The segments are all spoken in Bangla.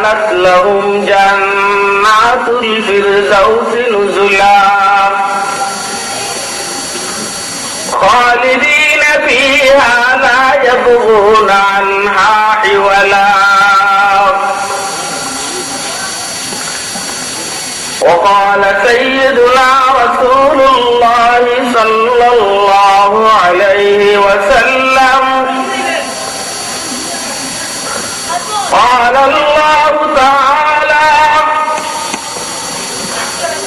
كانت لهم جنات الفردوس نزلا خالدين فيها لا يبغون عنها حولا وقال سيدنا رسول الله صلى الله عليه وسلم قال الله تعالى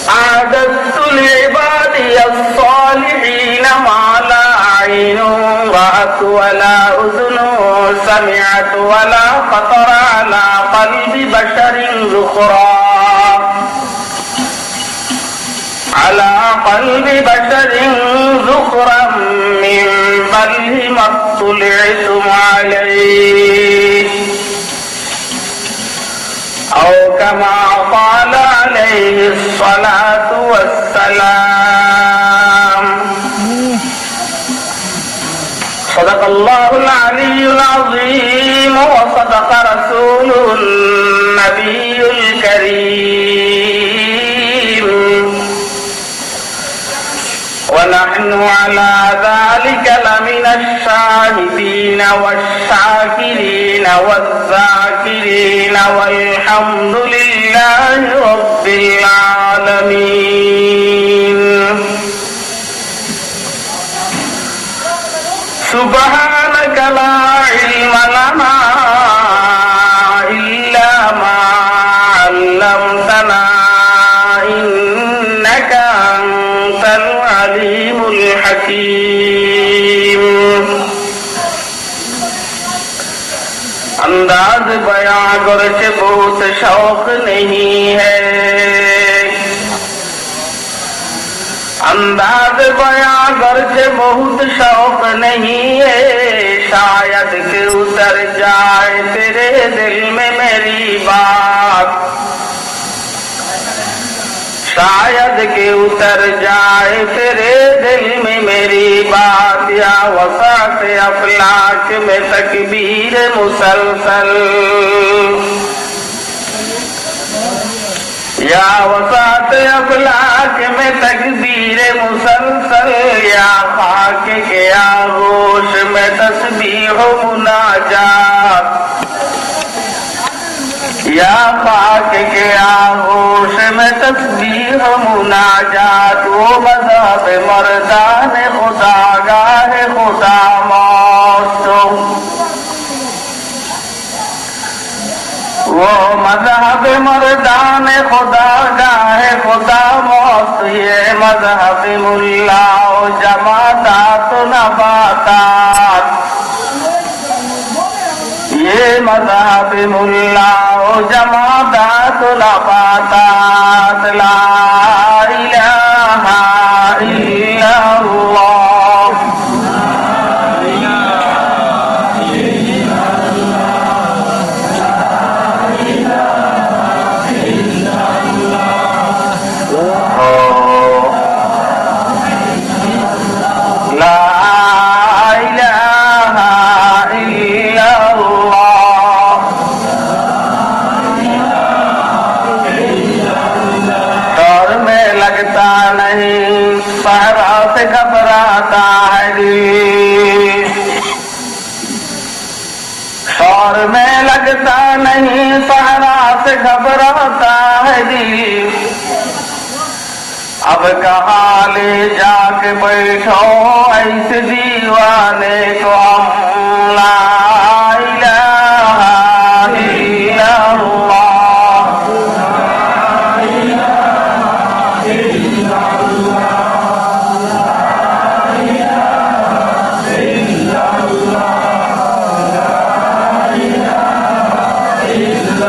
أعددت لعبادي الصالحين ما لا عين رأت ولا أذن سمعت ولا خطر على قلب بشر ذخرا من بله ما اطلعتم عليه أو كما قال عليه الصلاة والسلام صدق الله العلي العظيم وصدق رسوله النبي الكريم ونحن على ذلك لمن الشاهدين والشاكرين والذاكرين والحمد لله رب العالمين سبحانك لا علم لنا إلا ما علمتنا إنك أنت العليم الحكيم अंदाज बयां गर्ज बहुत शौक नहीं है अंदाज बयां गर्ज बहुत शौक नहीं है शायद कि उतर जाए तेरे दिल में मेरी बात शायद कि उतर जाए तेरे दिल में मेरी बात या वसात अफलाक में तकबीर मुसलसल या वसात अफलाक में तकबीर मुसलसल या खाक के आगोश में तस्बीह मुनाजात या खाक के आगोश में तस्बीह मुनाजात वो मज़हब मर्दान खुदागाह खुदा मौत वो मज़हब मर्दान खुदागाह खुदा मौत ये मज़हब मुल्ला जमातात नबातात ये मज़हब मुल्ला जमातात नबातात ला इलाहा इल्लल्लाह घबराता है दिल शौर में लगता नहीं सहरा से घबराता है दिल अब कहाँ ले जाके बैठो ऐसे दीवाने को हम ला इलाहा इल्लल्लाह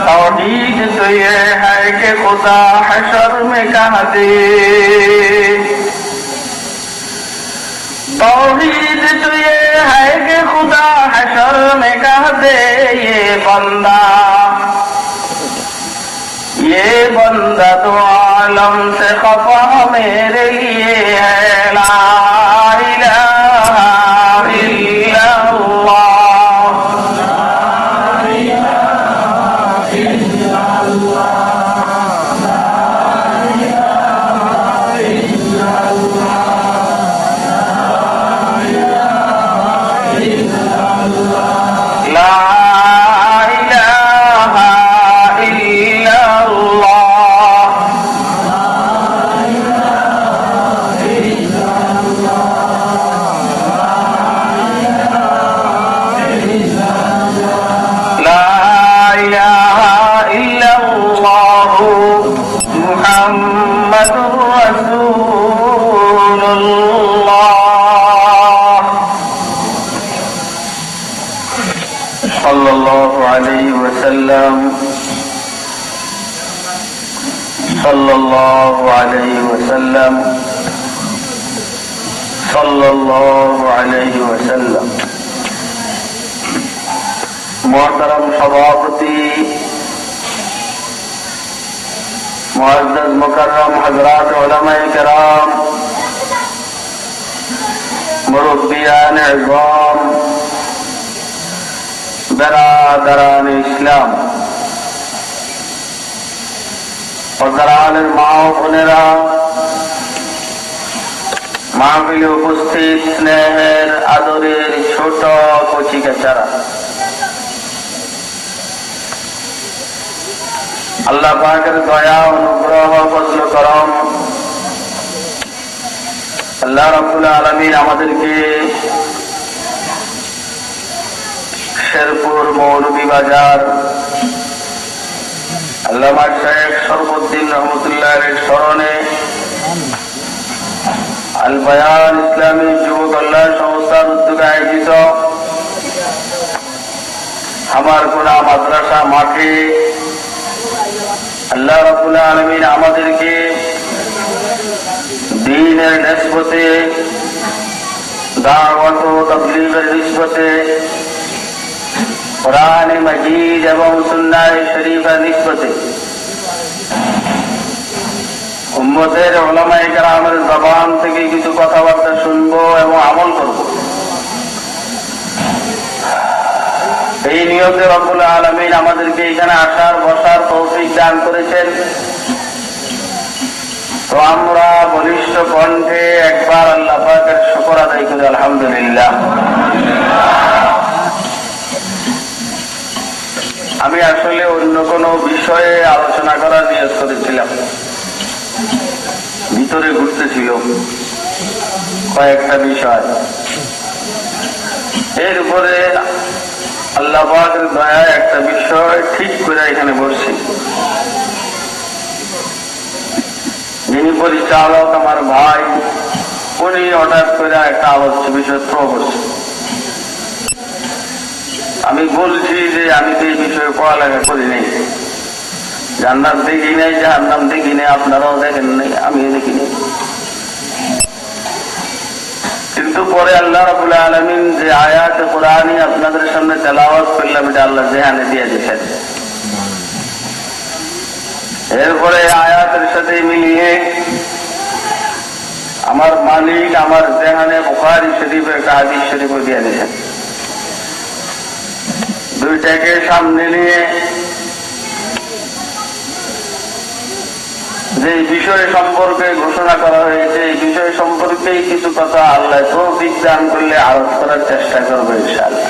तौहीद तो ये है कि खुदा हशर में कह दे तौहीद तो ये है कि खुदा हशर में कह दे ये बंदा तो आलम से खफा मेरे लिए है ला इलाहा इल्लल्लाह صلى الله عليه وسلم صلى الله عليه وسلم صلى الله عليه وسلم محترم सभापति मुअज़्ज़ज़ मुकर्रम हज़रात उलमाए किराम मुरब्बियान इज़्ज़ाम बिरादरान इस्लाम पदराনের মা ও বোনেরা মাহফিলে উপস্থিত স্নেহের আদরের ছোট কচিকাচারা আল্লাহ পাকের দয়া অনুগ্রহ ফজল করম আল্লাহ রাব্বুল আলামিন আমাদেরকে শেরপুর মৌলভীবাজার আল্লামা শেখ শরফুদ্দিন রহমতুল্লাহের স্মরণে আল বায়ান ইসলামী যুব কল্যাণ সংস্থার উদ্যোগে আয়োজিত আমার কোনা মাদ্রাসা মাঠে আল্লাহ রাব্বুল আলামিন আমাদেরকে দ্বীনের নিসবতে দাওয়াত ও তাবলীগের নিসবতে কোরআন মাজিদ এবং সুন্নাহ শরীফের নিসবতে উম্মতের উলামায়ে কেরামের জবান থেকে কিছু কথাবার্তা শুনবো এবং আমল করব। এই নিয়তে রব্বুল আলামিন আমাদেরকে এখানে আসার বসার তৌফিক দান করেছেন। তো আমরা বলিষ্ঠ কণ্ঠে একবার আল্লাহ পাকের শুকর আদায় করি আলহামদুলিল্লাহ। আমি আসলে অন্য কোনো বিষয়ে আলোচনা করার নিয়ত করেছিলাম, ভিতরে ঘুরতেছিল কয়েকটা বিষয়, এর উপরে আল্লাহ পাকের দয়ায় একটা বিষয় ঠিক করে এখানে বসছি। যিনি পরিচালক আমার ভাই, উনি হঠাৎ করে একটা আলোচ্য বিষয় করছে। আমি বলছি যে আমি তো এই বিষয়ে পড়ালেখা করি নাই, জান্নাত দেখি নাই, জাহান্নাম দেখি নাই, আপনারাও দেখেন নাই, আমিও দেখি নাই। কিন্তু পরে আল্লাহ রাব্বুল আলামিন যে আয়াত কোরআনী আপনাদের সামনে তেলাওয়াত করলাম, এটা আল্লাহ জেহানে দিয়ে দিয়েছেন। এরপরে আয়াতের সাথে মিলিয়ে আমার মালিক আমার জেহানে বুখারী শরীফের একটা হাদিস শরীফও দিয়ে দিয়েছেন। দুইটাকে সামনে নিয়ে যে বিষয় সম্পর্কে ঘোষণা করা হয়েছে, এই বিষয় সম্পর্কে কিছু কথা আল্লাহ তৌফিক দান করলে আরোপ করার চেষ্টা করবো ইনশাআল্লাহ।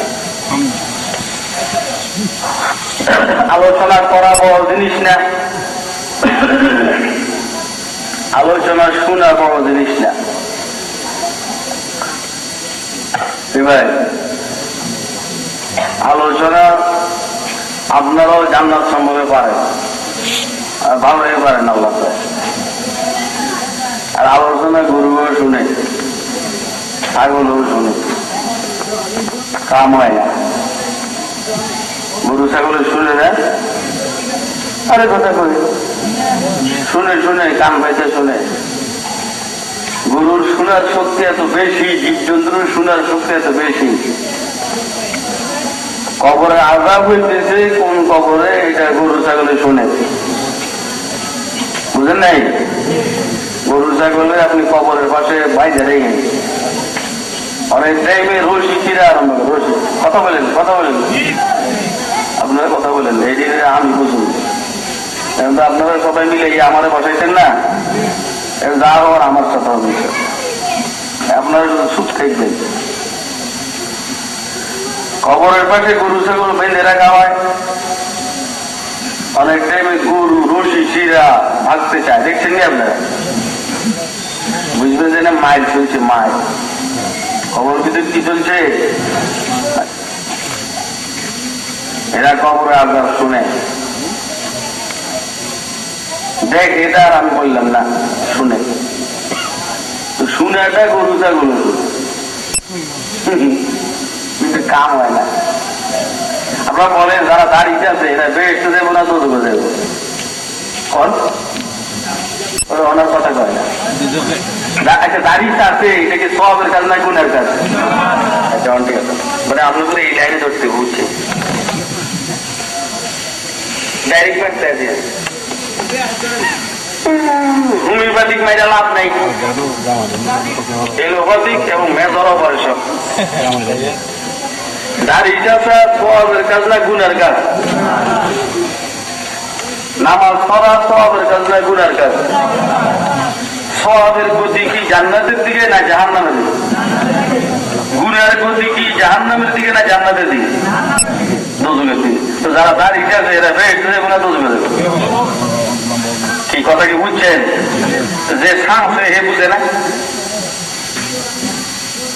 আলোচনা করা বড় জিনিস না, আলোচনা শোনা বড় জিনিস না। ভাই, আলোচনা আপনারাও জান্নাত সম্পর্কে পারেন, আর ভালোই পারেন আল্লাহ। আর আলোচনা গরুও শুনে, ছাগলও শুনে, কাম হয় না। গরু ছাগলের শুনে না, আরে কথা কই, শুনে শুনে কাম পাইতে শুনে। গরুর শোনার শক্তি এত বেশি, জীবজন্তুর শোনার শক্তি এত বেশি। কবরে আযাব হইতেছে কোন কবরে, এটা গরু ছাগলে শুনে, বুঝেন নাই? গরু ছাগলে আপনি কবরের পাশে বাইরে রেখে অনেক টাইমে রশি ছিঁড়ে আরম্ভ করে, রশি কথা বলেন, কথা বলেন, আপনারা কথা বলেন, এই দিনে আমি বুঝুন। এখন তো আপনারা সবাই মিলে আমারে বসাইছেন না, যা হওয়ার আমার সাথে হবে, আপনারা শুধু সুখ থাকবেন। কবরের পাশে গরু ছাগল বেঁধে রাখা হয়, অনেক টাইমে গরু রশি শিরা ভাগতে চায়, দেখছেন নি আপনারা? বুঝবেন যে না মাইল চলছে, মাইল খবর ভিতরে কি চলছে, এরা কবরে আজাব শুনে। দেখ, এটা আর আমি বললাম না, শুনে শুনে এটা গরু ছাগল কিন্তু কাম হয় না। আপনারা বলেন যারা দাঁড়িয়ে আছে এরা বেহেশতে দেবো না দুজকে দেবো? কোন ওনার কথা কয় না। আচ্ছা দাঁড়িয়ে আছে এটা কি সবের কাজ না গুণের কাজ? আচ্ছা ঠিক আছে, মানে আপনাদের এই লাইনে ধরতে বুঝছে ডাইরেক্ট দিয়ে হোমিওপ্যাথিক মাইরা লাভ নাই, এলোপ্যাথিক এবং মেজর অপারেশন। দাঁড়িয়ে আছে সবের কাজ না গুণের কাজ? নামাজ পড়া সবের কাজ না গুনার কাজ? সবের গতি কি জান্নাতের দিকে না জাহান্নামের দিকে? গুনার গতি কি জাহান্নামের দিকে না জান্নাতের দিকে? দোজখের দিকে। তো যারা দাঁড়িয়ে আছে এরা বেহেশতে দেবো না দোজখে দেবো? কি কথা কি বুঝছেন? যে সাহসে হে বুঝে না,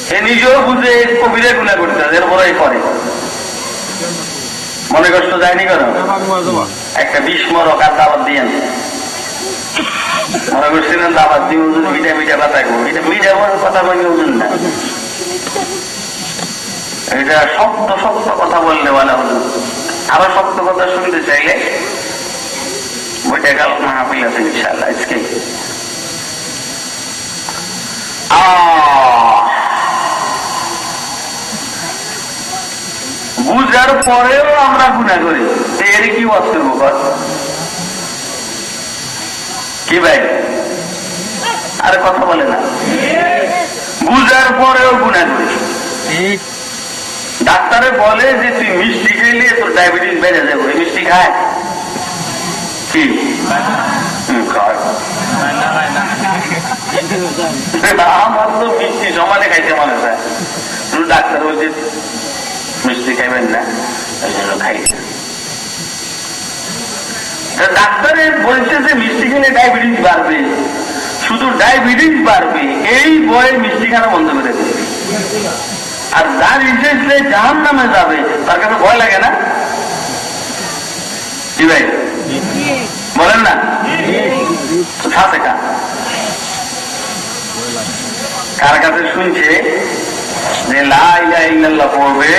হে নিজেও বুঝে কবিরে গুণা করতে এরপরেই করে। মনে কষ্ট যায়নি কেন? একটা বিস্মরক আর দাবাত দিয়েন, মনে করছিলেন দাবাত দিয়ে ওজন মিঠা মিঠা কথা করবো, এটা মিঠা কথা বলে ওজন না, এটা শক্ত শক্ত কথা বললে বলা হতো। আরো শক্ত কথা শুনতে চাইলে বইটা গেল মাহফিল আছে ইনশাআল্লাহ আজকে। বুঝার পরেও আমরা গুণা করি, এর কি ওয়াজ করবো? কি ভাই আরে কথা বলে না? বুঝার পরেও গুণা করি। ডাক্তারে বলে যে তুই মিষ্টি খেলে তোর ডায়াবেটিস বেড়ে যাবে, মিষ্টি খায় কি? আমার তো মিষ্টি সমানে খাইতে মনে চায়, ডাক্তার বলছে মিষ্টি খাইবেন না, ওই জন্য খাইছে। ডাক্তারে বলছে যে মিষ্টি খেলে ডায়াবেটিস বাড়বে, শুধু ডায়াবেটিস বাড়বে, এই বয়ে মিষ্টি খানা বন্ধ করে দেবে। আর যার ইসে জাহান্নামে যাবে তার কাছে ভয় লাগে না? কি ভাই বলেন না? সাথে কার কাছে শুনছে যে লা ইলাহা ইল্লাল্লাহ পড়বে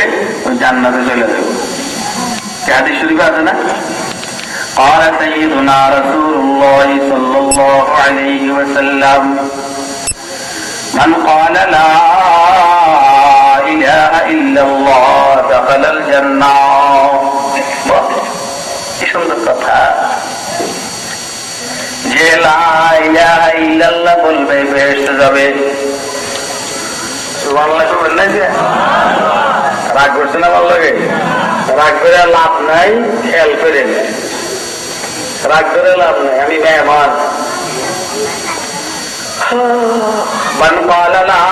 জান্নাতে চলে যাবে? হাদিস শরীফে আছে না? قال سيدنا رسول الله صلى الله عليه وسلم من قال لا إله إلا الله دخل الجنة। কি সুন্দর কথা, যে লা ইলাহা ইল্লাল্লাহ বলবে বেহেশতে যাবে। সুবহানাল্লাহ বলবেন না? যে রাগ করছে না ভালো লাগে? রাগ করে লাভ নাই, খেয়াল করেন, রাগ করে লাভ নাই, আমি মেহমান। من قال لا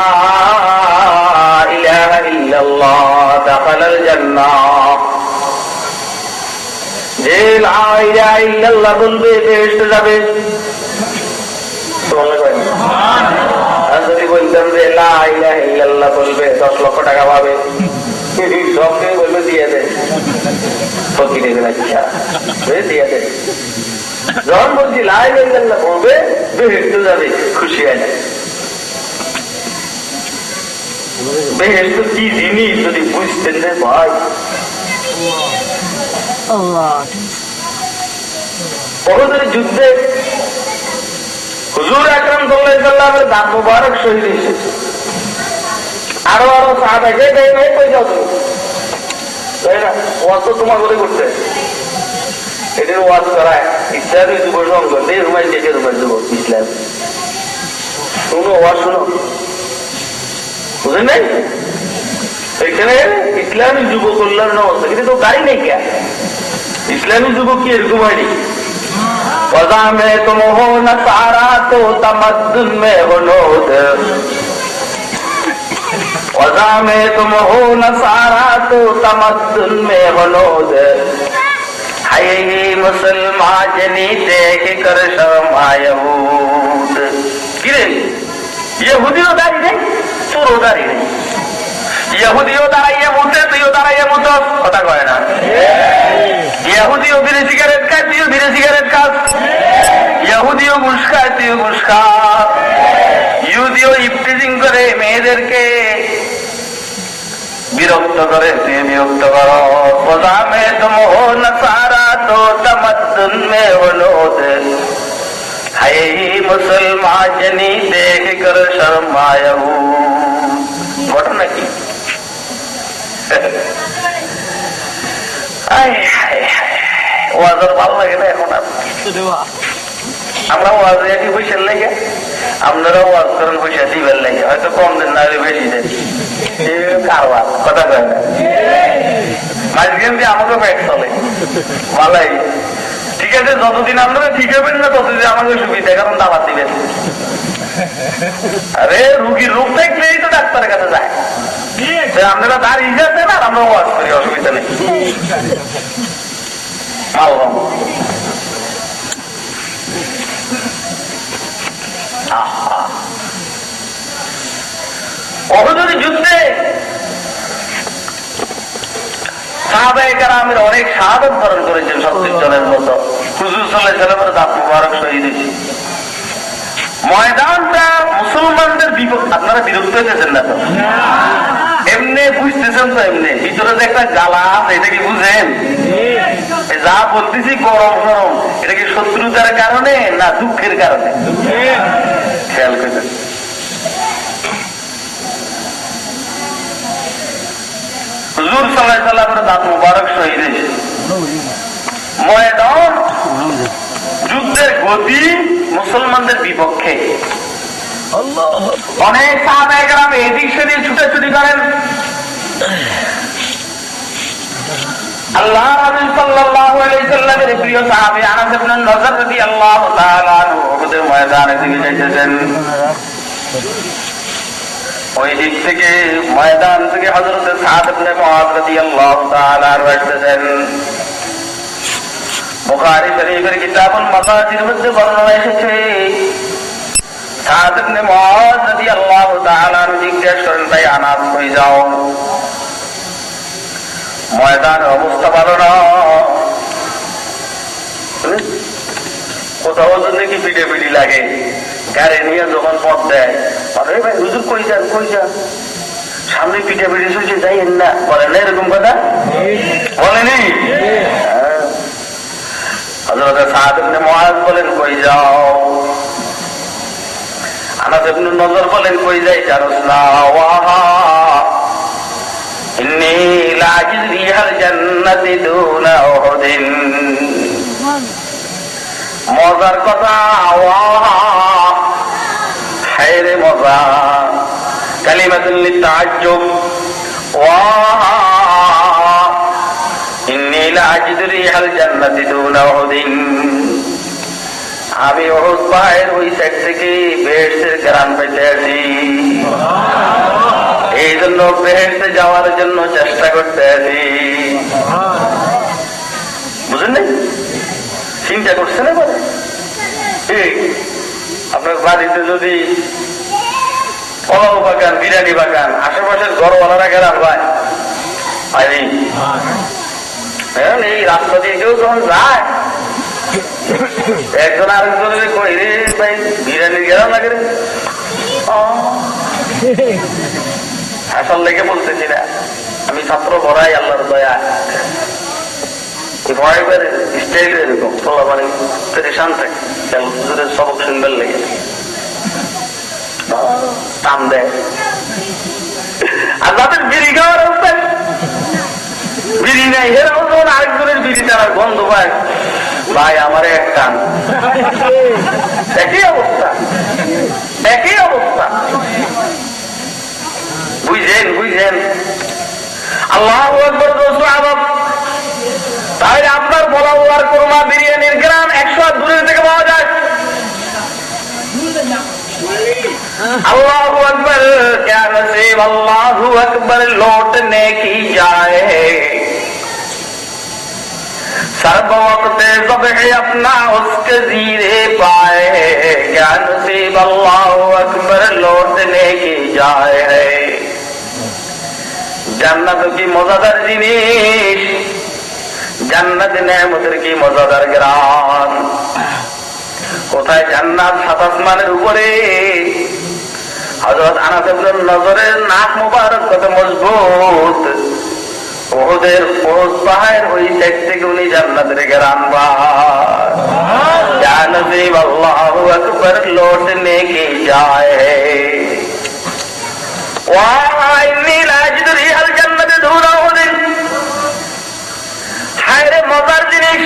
إله إلا الله دخل الجنة। যে লা ইলাহা ইল্লাল্লাহ বলবে বেহেশতে যাবে। যদি বলতাম যে লা ইলাহা ইল্লাল্লাহ বলবে 10 লক্ষ টাকা পাবে, সবকে বলবে দিয়ে দেয়, ফকিরের বাচ্চা দিয়ে দেয়। যখন বলছি লা ইলাহা ইল্লাল্লাহ বলবে বেহেশতে যাবে, খুশি আছে। বেহেশত কি জিনিস যদি বুঝতেন রে ভাই। উহুদের যুদ্ধে হুজুর আকরাম সাল্লাল্লাহু আলাইহি ওয়াসাল্লামের দাঁত মোবারক শহীদ হয়েছে। আরো সাহাবা কই যাও তুমি, তাই না? ওয়াজ তো তোমার করে করতে, এদের ওয়াজ করায় ইসলামী যুব সংঘ, রুমাই দেখে রুমাই যুব ইসলাম শুনো, ওয়াজ শুনো, বুঝলেন নাই? এখানে ইসলামী যুব কল্যাণ অবস্থা, কিন্তু তো গাড়ি নেই কে? ইসলামী যুবক কি এরকম হয়নি? वज़ा में तुम हो नसारा तो तमद्दुन में हो नूद, वज़ा में तुम हो नसारा तो तमद्दुन में हो नूद, है ये मुसलमान जनी देख कर शर्मायूद। किरे यहूदियों दारी नहीं, चोरों दारी नहीं। यहूदियों दाঁড়াইয়ে মুতে, তুইও দাঁড়াইয়ে মুত, কথা কয় না? ইহুদিও বিড়ি সিগারেট খায়, তুইও বিড়ি সিগারেট খাস। ইহুদিও ঘুষ খায়, তুইও ঘুষ খা। ইহুদিও ইফটিজিং করে মেয়েদেরকে বিরক্ত করে, তুই বিরক্ত কর। हाय मुसलमान जनी देख कर शर्माया हूँ। ঘটনা কি? ওয়াজের ভালো লাগে না এখন আর। আমরা ওয়াজে একই পয়সার লেগে, আপনারা ওয়াজ করেন পয়সা দিবেন লেগে, হয়তো কম দিন না বেশি দেন। কারবার কথা কয় না, মাঝখান দিয়ে আমাকে ব্যাগ চলে ভালাই। ঠিক আছে, যতদিন আপনারা ঠিক হবেন না ততদিন আমাকে সুবিধা, কারণ দাবার দিবেন। আরে রুগীর রোগ থাকলেই তো ডাক্তারের কাছে যায়। আপনারা তার হিসাব দেন আর আমরা ওয়াজ করি, অসুবিধা নেই। অহুদের যুদ্ধে সাহাবায়ে কেরামের অনেক শাহাদাত বরণ করেছেন 70 জনের মতো। হুজুর সাল্লাল্লাহু আলাইহি ওয়াসাল্লামের দাঁত মুবারক শহীদ হয়েছে। ময়দানটা মুসলমানদের বিপক্ষে। আপনারা বিরক্ত হয়েছেন না তো? এমনি বুঝতেছেন তো? এমনি ভিতরে যে একটা জ্বালা আছে, এটা কি বুঝেন? যা বলতেছি গরম গরম, এটা কি শত্রুতার কারণে না দুঃখের কারণে? খেয়াল করেন। হুজুর সাল্লাল্লাহু আলাইহি ওয়াসাল্লামের দাঁত মুবারক শহীদ হয়েছে। ময়দান যুদ্ধের গতি মুসলমানদের বিপক্ষে। অনেক সাহাবায়ে কেরাম এদিক সেদিক ছুটাছুটি করেন। আল্লাহ রাসূল সাল্লাল্লাহু আলাইহি সাল্লামের প্রিয় সাহাবী আনাস ইবনে নজর রাদিয়াল্লাহু তাআলা আনহু ওদের ময়দানে দিকে যাইতেছেন। ওই দিক থেকে ময়দান থেকে হযরত সাদ ইবনে মুআয রাদিয়াল্লাহু তাআলা আসতেছেন। বুখারী শরীফের কিতাবুল মাগাজির মধ্যে বর্ণনা এসেছে, সাদ ইবনে মুআয রাদিয়াল্লাহু তাআলা জিজ্ঞেস করেন, ভাই আনাস কই যাও? ময়দানের অবস্থা ভালো না, কোথাও যদি কি পিঠে পিঠি লাগে, গাড়ি নিয়ে যখন পথ দেয়, আরে ভাই হুজুর কই যান কই যান, সামনে পিঠে পিঠে চলছে যাইয়েন না, বলেন না এরকম কথা? বলেনি? হযরত সাদ ইবনে মুআয বলেন কই যাও? আনাস ইবনে নজর বলেন কই যাই জানোস না? ওয়াহা ইন্নী লাজিদ রিহাল জান্নাতি দুনা উহুদিন। মজার কথা, ওয়াহা হায়রে মজা, কালিমাতুল লিতাআজ্জুব। ওয়াহা ইন্নী লাজিদ রিহাল জান্নাতি দুনা উহুদিন। আমি উহুদ পাহাড়ের ওই সাইড থেকে বেহেশতের ঘ্রাণ পেতে আছি, এই জন্য বেহেশতে যাওয়ার জন্য চেষ্টা করতে আছি। বুঝলেন? চিন্তা করছেন এবারে? আপনার বাড়িতে যদি পোলাও বাগান, বিরিয়ানি বাগান, আশেপাশের ঘরওয়ালারা গেলাম ভাই এই রাস্তা দিয়ে কেউ যখন যায়, একজন আরেকজনের কই রে ভাই বিরিয়ানি গেলাম লাগে রে, আসল লেগে বলতেছি না, আমি ছাত্র ভরাই আল্লাহর দয়া। স্টাইল এরকম তোলা মানে পেরেশান থাকে, সবক শুনবার লেগে টান দেয়। আর যাদের বিড়ি খাওয়ার অবস্থায় বিড়ি নেই, এরাও যখন আরেকজনের বিড়ি টানার গন্ধ পায়, ভাই আমার এক টান। একই অবস্থা, একই অবস্থা। বুঝেন বুঝেন? আল্লাহু আকবার। তাহলে আপনার পোলাও আর কোরমা বিরিয়ানির গ্রাম 100 হাত দূরের থেকে পাওয়া যায়। আল্লাহু আকবার, क्या नसीब अल्लाहु अकबर लौटने की जाए, सर्ब वक्त ज़ब्ह अपना उसके ज़ीरे पाए, क्या नसीब अल्लाहु अकबर लौटने की जाए है। জান্নাত কি মজাদার জিনিস, জান্নাত নেয়ামতের কি মজাদার গ্রাম। কোথায় জান্নাত? 7 আসমানের উপরে। হযরত আনাস ইবনে নজরের নাক মুবারক কত মজবুত, উহুদের উহুদ পাহাড় ওই সাইড থেকে উনি জান্নাতের গ্রাম পান। नसीब अल्लाहु अकबर लौटने की जाए মজার জিনিস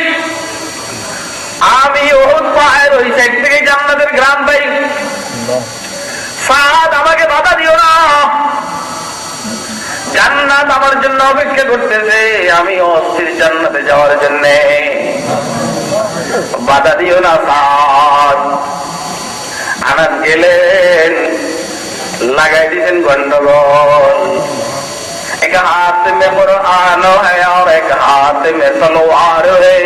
আমি ওহুদ পাহাড় ওই সাইড থেকে জান্নাতের গ্রাম পাই সাদ আমাকে বাধা দিও না জান্নাত আমার জন্য অপেক্ষা করতেছে আমি অস্থির জান্নাতে যাওয়ার জন্য বাধা দিও না সাদ আনাস গেলেন लगाई दीजिए गंडगोल एक हाथ में कुरान है और एक हाथ में तलवार है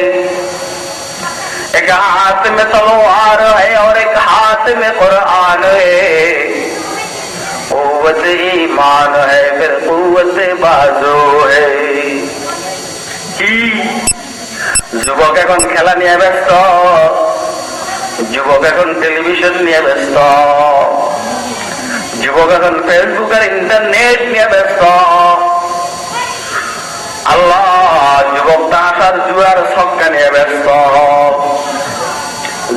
एक हाथ में तलवार है और एक हाथ में कुरान है कुव्वत ईमान है फिर कुव्वत बाजू है কি যুবক এখন খেলা নিয়ে ব্যস্ত যুবক এখন টেলিভিশন নিয়ে ব্যস্ত যুবক এখন ফেসবুক আর ইন্টারনেট নিয়ে ব্যস্ত আল্লাহ যুবক তাহার জুয়ার ছক্কা নিয়ে ব্যস্ত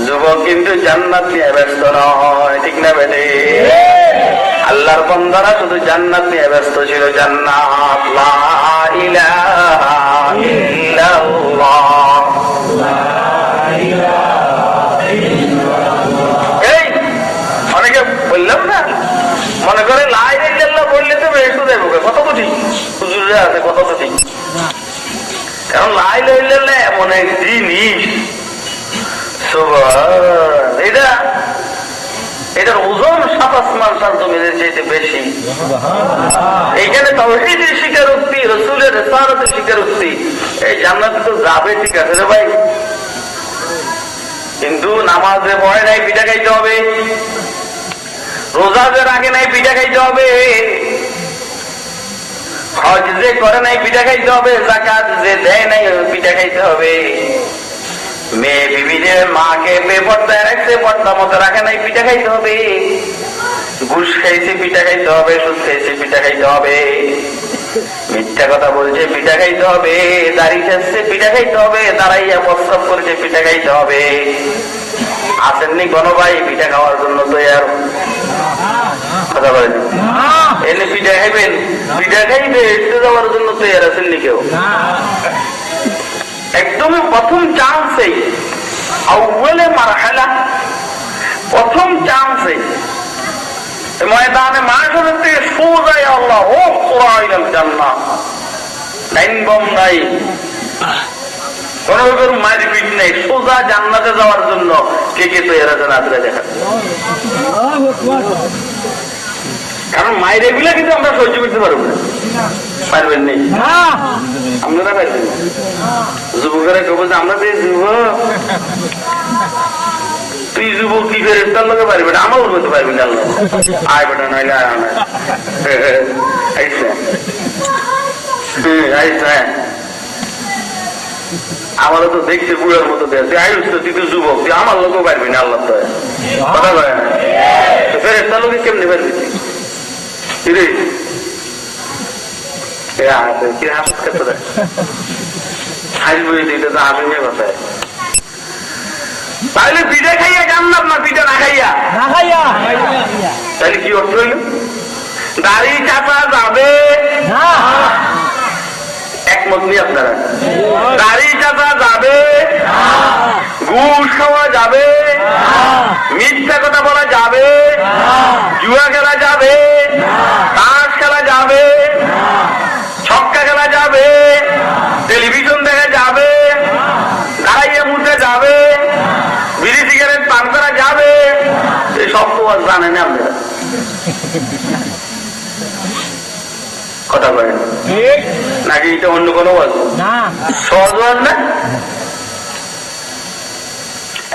যুবক কিন্তু জান্নাত নিয়ে ব্যস্ত নয় ঠিক না বেটে আল্লাহর বান্দারা শুধু জান্নাত নিয়ে ব্যস্ত ছিল জান্নাত লা ইলাহা ইল্লাল্লাহ এই অনেকে বললাম না মনে করে লা ইলাহা ইল্লাল্লাহ বললে তো বেশ তো দেবো কত তো ঠিক হুজুরে আছে কত তো ঠিক কারণ লা ইলাহা ইল্লাল্লাহ এমন এক জিনিস এটা এটার ওজন সাত আসমান সাত জমিনের চাইতে বেশি এইখানে তাওহীদের স্বীকারোক্তি রাসূলের রিসালাতের স্বীকারোক্তি এই জান্নাতে তো যাবে ঠিক আছে রে ভাই কিন্তু নামাজে পড়ে নাই পিঠা খাইতে হবে রোজা যে রাখে নাই পিঠা খাইতে হবে হজ যে করে নাই পিঠা খাইতে হবে যাকাত যে দেয় নাই পিঠা খাইতে হবে মেয়ে বিবিদের মাকে বেপর্দায় রাখছে পর্দা মতো রাখে নাই পিঠা খাইতে হবে ঘুষ খাইছে পিঠা খাইতে হবে সুদ খাইছে পিঠা খাইতে হবে মিথ্যা কথা বলছে পিঠা খাইতে হবে দাড়ি খাচ্ছে পিঠা খাইতে হবে দাঁড়াইয়া প্রস্তাব করেছে পিঠা খাইতে হবে আসেননি কোনো ভাই পিঠা খাওয়ার জন্য তৈয়ার কথা বলেন এনে পিঠা খাইবেন পিঠা খাইবে এসে যাওয়ার জন্য তৈয়ার আসেননি কেউ একদমই প্রথম চান্সেই আউয়ালে মারহালা প্রথম চান্সে ময়দানে মাশারের থেকে সোজা আল্লাহ ও কুরাইল জান্নাত লাইন বম নাই কোন রকম মারপিট নেই সোজা জান্নাতে যাওয়ার জন্য কে কে তৈরি আছেন আজকে দেখা কারণ মায়ের এগুলা কিন্তু আমরা সহ্য করতে পারবো না পারবেন নেই আপনারা পারবেন যুবকেরা কেউ বলছে আমরা যে যুবক তুই যুবক কি ফেরে তার লোকে পারবি না আমারও করতে পারবি না আয় বেটা নইলে আয় না আইসা আইসা আমারও তো দেখতে বুড়ার মতো দেয় তুই আয়ুষ তো তুই তো যুবক তুই আমার লোকও পারবি না আল্লাহ তো কথা বলে না ফেরে তার লোকে কেমনি পারবি তুই রে কি হাসত করতে দেয় হাসবই এটা তো হাসিয়ে কথায় তাহলে পিঠা খাইয়া জান্নাত না পিঠা না খাইয়া তাহলে কি অর্থ হইল দাড়ি চাপা যাবে একমত নেই আপনারা দাড়ি চাপা যাবে ঘুষ খাওয়া যাবে মিথ্যা কথা বলা যাবে জুয়া খেলা যাবে তাস খেলা যাবে ছক্কা খেলা যাবে টেলিভিশন দেখা যাবে দাঁড়াইয়া মুতে যাবে বিড়ি সিগারেট পান করা যাবে এই সব তো আর জানেন না আপনারা কথা বলেন নাকি এটা অন্য কোনো সহজ ওয়াজ না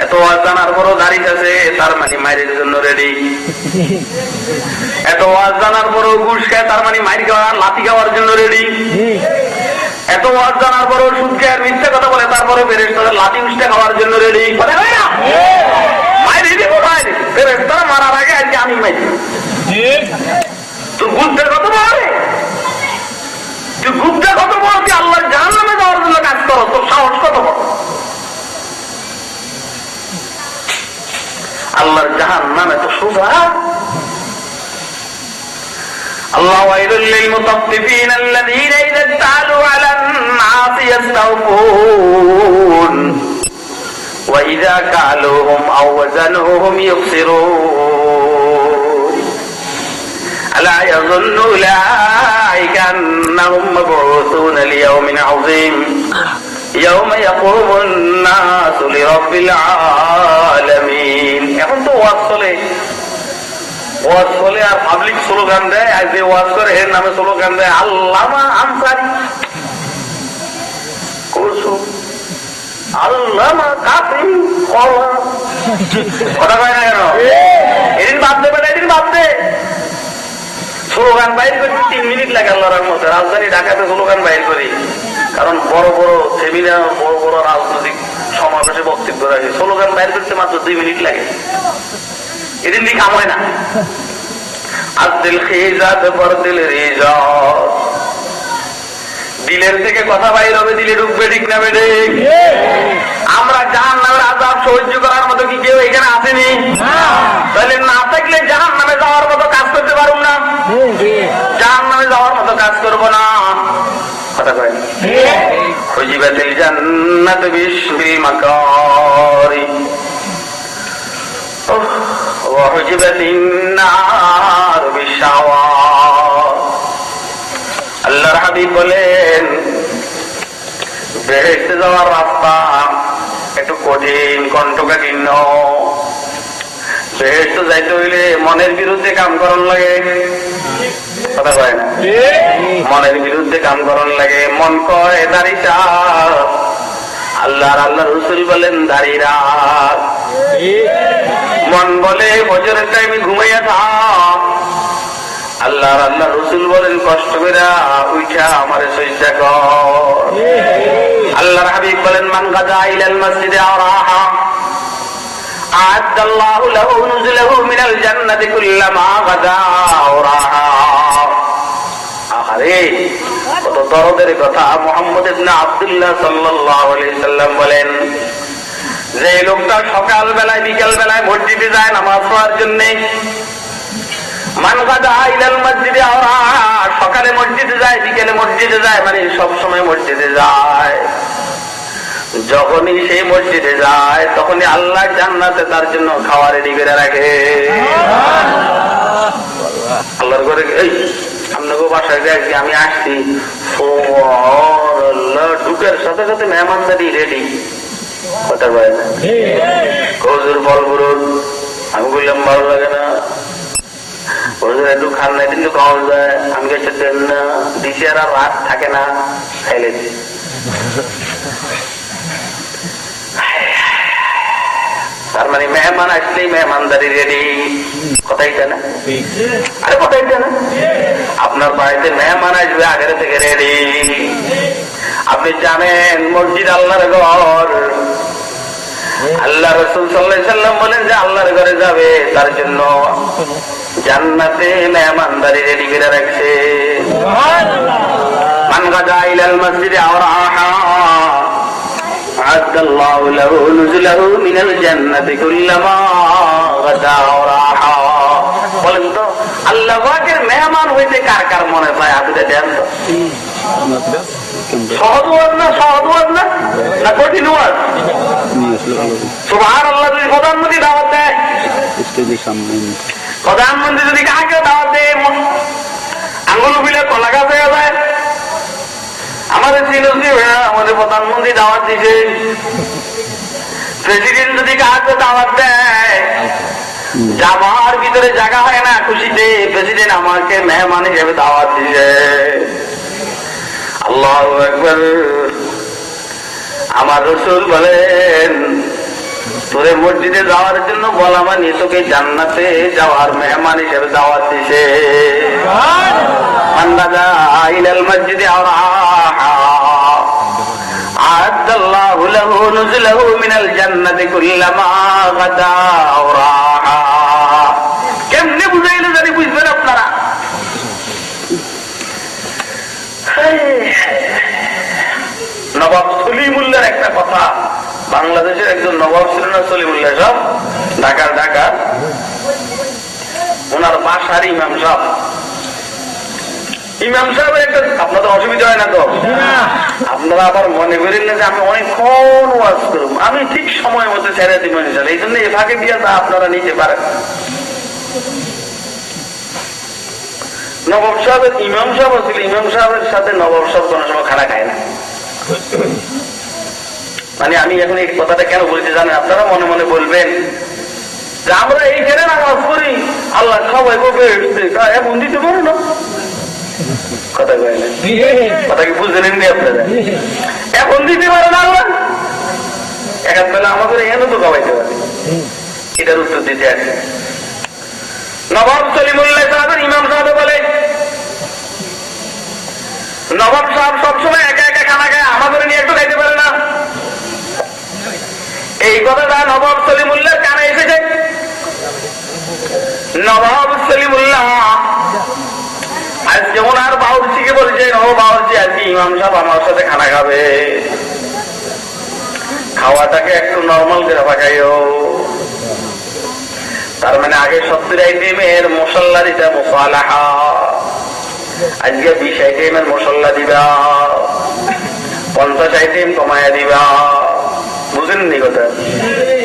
এত ওয়াজ জানার পরও দাঁড়িয়ে আছে তার মানে মায়ের জন্য রেডি এত ওয়াজ জানার পরও ঘুষ খায় তার মানে মাইর খাওয়া লাথি খাওয়ার জন্য রেডি এত ওয়াজ জানার পরও সুদ খায় আর মিথ্যা কথা বলে তারপরে ফেরেশতাদের লাথি উষ্টা খাওয়ার জন্য রেডি কথা হয় না মাইরে দিব মাইরে ফেরেশতারা মারার আগে আজকে আমি মাইরি তুই গুপ্তের কত বলে তুই গুপ্তের কত বল তুই আল্লাহর জাহান্নামে যাওয়ার জন্য কাজ করো তোর সাহস কত বড় ওয়াইলুল লিল মুতাফফিফিন আল্লাযীনা ইযা তা'আলু 'আলান নাসি ইস্তাওফুন ওয়া ইযা কালুহুম আও ওয়াজানুহুম ইউখসিরুন আলা ইয়াযুন্নু উলাইকা আন্নাহুম মাব'উথুনা লিয়াওমিন 'আযীম ইয়াওমা ইয়াকুমুন নাসু লিরাব্বিল আলামিন। এখন তো ওয়াজ চলে আর পাবলিক স্লোগান দেয়, আর যে ওয়াজ করে এর নামে স্লোগান দেয় আল্লামা আনসারী, আল্লামা কাসিম কলা। কথা কয় না কেন? এদিন ভাবতে পারে, এদিন ভাবতে স্লোগান বাইর করতে 3 মিনিট লাগে আল্লাহর মধ্যে। রাজধানী ঢাকাতে স্লোগান বাইর করি, কারণ বড় বড় সেমিনার, বড় বড় রাজনৈতিক সমাবেশে বক্তব্য রাখে, স্লোগান বাইর করতে মাত্র 2 মিনিট লাগে। এদিন দিয়ে কাম হয় না। আর দিল খিজাত পর দিল রিজাত, দিলের থেকে কথা বাইর হবে, দিলে ঢুকবে, ঠিক না বেড়ে? আমরা জাহান্নামের আযাব সহ্য করার মতো কি কেউ এখানে আসেনি? তাহলে না থাকলে জাহান্নামে যাওয়ার মতো কাজ করতে পারুম না, জাহান্নামে যাওয়ার মতো কাজ করবো না। কথা কয় হুজিবাতিল জান্নাতু বিল মাকারি ওয়া হুজিবাতিন নার বিশাওয়াত। আল্লাহর হাবিব বলেন বেহেশতে যাওয়ার রাস্তা একটু কঠিন, কণ্ঠকাঠিন্য। বেহেশতে যাইতে হইলে মনের বিরুদ্ধে কাম করার লাগে। কথা কয় না? মনের বিরুদ্ধে কাম করার লাগে। মন কয় দাড়ি চাপ, আল্লাহ রাসূল বলেন দাড়ি রাখ। মন বলে ফজরের টাইমে ঘুমাইয়া থাক, আল্লাহ রাসূল বলেন কষ্ট করে উঠা আমারে সিজদা কর। আল্লাহর হাবিব বলেন মান গাদা ইলাল মসজিদে আরাহা আ'আদাল্লাহু লাহু নুজুলাহু মিনাল জান্নাতি কুল্লামা গাদা আরাহা। আরে কত দরদের কথা। মুহাম্মদ ইবনে আব্দুল্লাহ সাল্লাল্লাহু আলাইহি সাল্লাম বলেন যে লোকটা সকাল বেলায় বিকাল বেলায় মসজিদে যায় নামাজ পড়ার জন্য, মান গাদা ইলাল মসজিদে আরাহা, সকালে মসজিদে যায় বিকেলে মসজিদে যায়, মানে সব সময় মসজিদে যায়। যখনই সেই মসজিদে যায় তখনই আল্লাহ জান্নাতে তার জন্য খাওয়া রেডি করে রাখে। আল্লাহর ঘরে এই আপনাকে বাসায় দেখছি আমি আসছি, ঢুকের সাথে সাথে মেহমানদারি রেডি। কথা বলে না হুজুর ফল বুরুন, আমি বললাম ভালো লাগে না, হুজুর একটু খান না কিন্তু খাওয়া যায়, আমি কাছে দেন না, দিছি আর রাত থাকে না, খাইলে তার মানে মেহমান আসলেই মেহমানদারি রেডি। কথাইটা না? আরে কথাইটা না? আপনার বাড়িতে মেহমান আসবে আগের থেকে রেডি। আপনি জানেন মসজিদ আল্লাহর ঘর। আল্লাহ রাসূল সাল্লাল্লাহু আলাইহি সাল্লাম বলেন যে আল্লাহর ঘরে যাবে তার জন্য জান্নাতে মেহমানদারি রেডি করে রাখছে। মান গাদা ইলাল মসজিদে আরাহা আ'আদাল্লাহু লাহু নুজুলাহু মিনাল জান্নাতি কুল্লামা গাদা আরাহা। বলেন তো আল্লাহ পাকের মেহমান হইতে কার কার মনে চায়? আপনি দেন তো। সহজ ওয়াজ না, সহজ ওয়াজ না, না কঠিন ওয়াজ? সুবহানাল্লাহ। যদি প্রধানমন্ত্রী দাওয়াত দেয়, প্রধানমন্ত্রী যদি কাকে দাওয়াত দেয়, আঙ্গুল উবিলে কলা গাছ হয়ে যায়। আমাদের সিনজি আমাদের প্রধানমন্ত্রী দাওয়াত দিছে। প্রেসিডেন্ট যদি কাকে দাওয়াত দেয়, যাবার ভিতরে জায়গা হয় না খুশিতে, প্রেসিডেন্ট আমাকে মেহমান হিসেবে দাওয়াত দিছে। আল্লাহু আকবার। আমার রাসূল বলেন তোরে মসজিদে যাওয়ার জন্য বলা মানে তোকে জান্নাতে যাওয়ার মেহমান হিসেবে দাওয়াত দিছে। মান গাদা ইলাল মসজিদে আরাহা আ'আদাল্লাহু লাহু নুজুলাহু মিনাল জান্নাতি কুল্লামা গাদা আরাহা। কেমনে বুঝাইলে জানি বুঝবেন আপনারা? নবাব সলিমুল্লাহর একটা কথা, বাংলাদেশের একজন নবাব ছিল না সলিমুল্লাহ সাহেব, ঢাকার ওনার বাসার ইমাম সাহেব ইমাম সাহেব একটা আপনাদের অসুবিধা হয় না তো? আপনারা আবার মনে করেন না যে আমি অনেকক্ষণ ওয়াজ করব, আমি ঠিক সময় মতো ছেড়ে দিব ইনশাআল্লাহ। এই জন্য এ ফাঁকে দিয়ে তা আপনারা নিতে পারেন। নবাব সাহেবের ইমাম সাহেব ছিল, ইমাম সাহেবের সাথে নবাব সাহেব কোনো সময় খানা খায় না। মানে আমি এখন এই কথাটা কেন বলতে জানেন? আপনারা মনে মনে বলবেন যে আমরা এইখানে নামাজ পড়ি, আল্লাহ সবাই এখন দিতে পারো না। কথা কয় না, কথা কি বুঝে নেননি আপনারা? এখন দিতে পারে না আল্লাহ, এক বেলা আমাদের এখানে তো খাওয়াইতে পারে। এটার উত্তর দিতে আছে নবাব সলিমুল্লাহ সাহেবের ইমাম সাহেব বলে, নবাব সাহেব সবসময় একা একা খানা খায়, আমাদের নিয়ে একটু খাইতে পারে না। এই কথাটা নবাব সলিমুল্লাহ কানে এসেছে। নবাব সলিমুল্লাহ আজ যেমন আর বাউরচিকে বলছে, ও বাউরচি আজকে ইমাম সাহেব আমার সাথে খানা খাবে, খাওয়াটাকে একটু নর্মাল করে পাকাইও। তার মানে আগে 70 আইটেমের মশলা দিতে মুসালাহা, আজকে 20 আইটেমের মশলা দিবা, 50 আইটেম কমায়া দিবা। বুঝেননি কথা?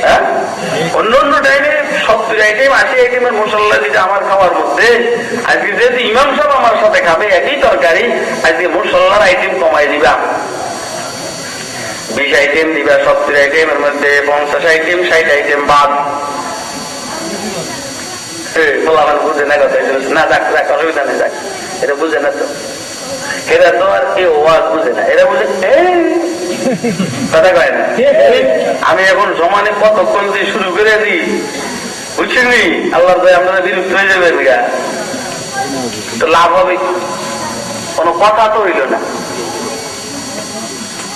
হ্যাঁ, অন্য অন্য টাইমে 70 আইটেম 80 আইটেমের মশলা দিতে আমার খাওয়ার মধ্যে, আজকে যেহেতু ইমাম সাহেব আমার সাথে খাবে একই তরকারি, আজকে মশলার আইটেম কমাই দিবা। 20 আইটেম দিবা, 70 আইটেমের মধ্যে 50 আইটেম 60 আইটেম বাদ। বুঝে না কথা, না যাক যাক অসুবিধা নেই, যাক এটা বুঝে না তো, এরা তো আর কেউ ওয়াজ বুঝে না, এরা বুঝে কথা কয় না। আমি এখন জমানে কতক্ষণ দিয়ে শুরু করে দিই বুঝছেন নি, আল্লাহ আপনারা বিরক্ত হয়ে যাবেন গা, তো লাভ হবে? কোনো কথা তো হইল না,